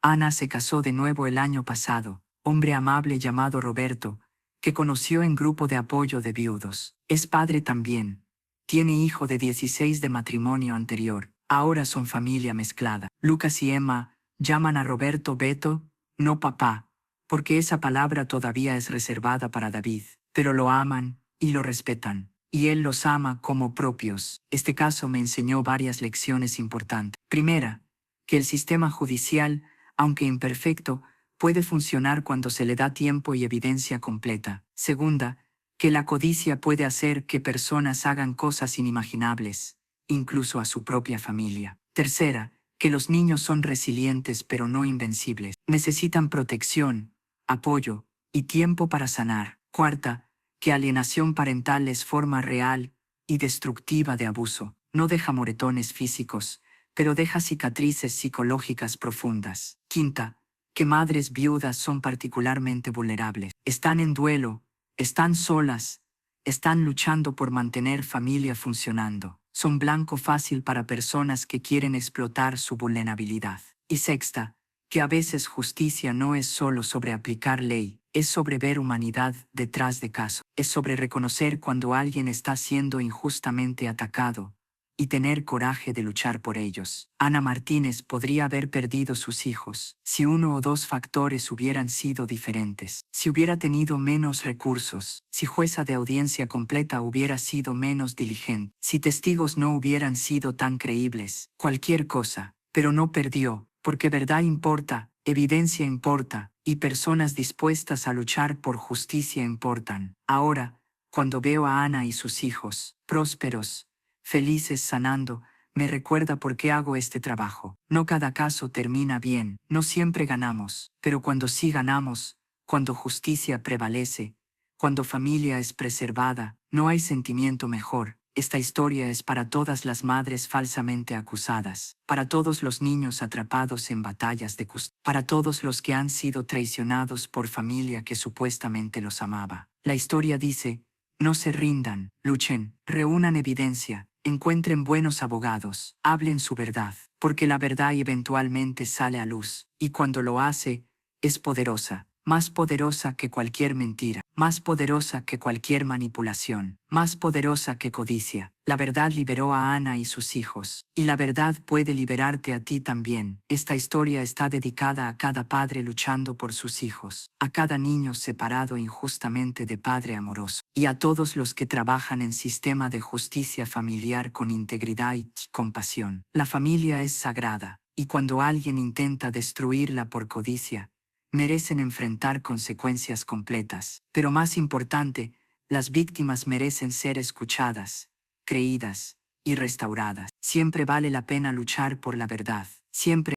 Ana se casó de nuevo el año pasado, hombre amable llamado Roberto, que conoció en grupo de apoyo de viudos. Es padre también. Tiene hijo de 16 de matrimonio anterior. Ahora son familia mezclada. Lucas y Emma llaman a Roberto Beto, no papá, porque esa palabra todavía es reservada para David, pero lo aman y lo respetan, y él los ama como propios. Este caso me enseñó varias lecciones importantes. Primera, que el sistema judicial, aunque imperfecto, puede funcionar cuando se le da tiempo y evidencia completa. Segunda, que la codicia puede hacer que personas hagan cosas inimaginables, incluso a su propia familia. Tercera, que los niños son resilientes pero no invencibles. Necesitan protección, apoyo y tiempo para sanar. Cuarta, que alienación parental es forma real y destructiva de abuso. No deja moretones físicos, pero deja cicatrices psicológicas profundas. Quinta, que madres viudas son particularmente vulnerables. Están en duelo, están solas, están luchando por mantener familia funcionando. Son blanco fácil para personas que quieren explotar su vulnerabilidad. Y sexta, que a veces justicia no es solo sobre aplicar ley, es sobre ver humanidad detrás de caso. Es sobre reconocer cuando alguien está siendo injustamente atacado y tener coraje de luchar por ellos. Ana Martínez podría haber perdido sus hijos si uno o dos factores hubieran sido diferentes, si hubiera tenido menos recursos, si jueza de audiencia completa hubiera sido menos diligente, si testigos no hubieran sido tan creíbles, cualquier cosa, pero no perdió, porque verdad importa, evidencia importa, y personas dispuestas a luchar por justicia importan. Ahora, cuando veo a Ana y sus hijos, prósperos, felices sanando, me recuerda por qué hago este trabajo. No cada caso termina bien, no siempre ganamos, pero cuando sí ganamos, cuando justicia prevalece, cuando familia es preservada, no hay sentimiento mejor. Esta historia es para todas las madres falsamente acusadas, para todos los niños atrapados en batallas de justicia, para todos los que han sido traicionados por familia que supuestamente los amaba. La historia dice: no se rindan, luchen, reúnan evidencia, encuentren buenos abogados, hablen su verdad, porque la verdad eventualmente sale a luz, y cuando lo hace, es poderosa, más poderosa que cualquier mentira, más poderosa que cualquier manipulación, más poderosa que codicia. La verdad liberó a Ana y sus hijos, y la verdad puede liberarte a ti también. Esta historia está dedicada a cada padre luchando por sus hijos, a cada niño separado injustamente de padre amoroso, y a todos los que trabajan en sistema de justicia familiar con integridad y compasión. La familia es sagrada, y cuando alguien intenta destruirla por codicia, merecen enfrentar consecuencias completas. Pero más importante, las víctimas merecen ser escuchadas, creídas y restauradas. Siempre vale la pena luchar por la verdad. Siempre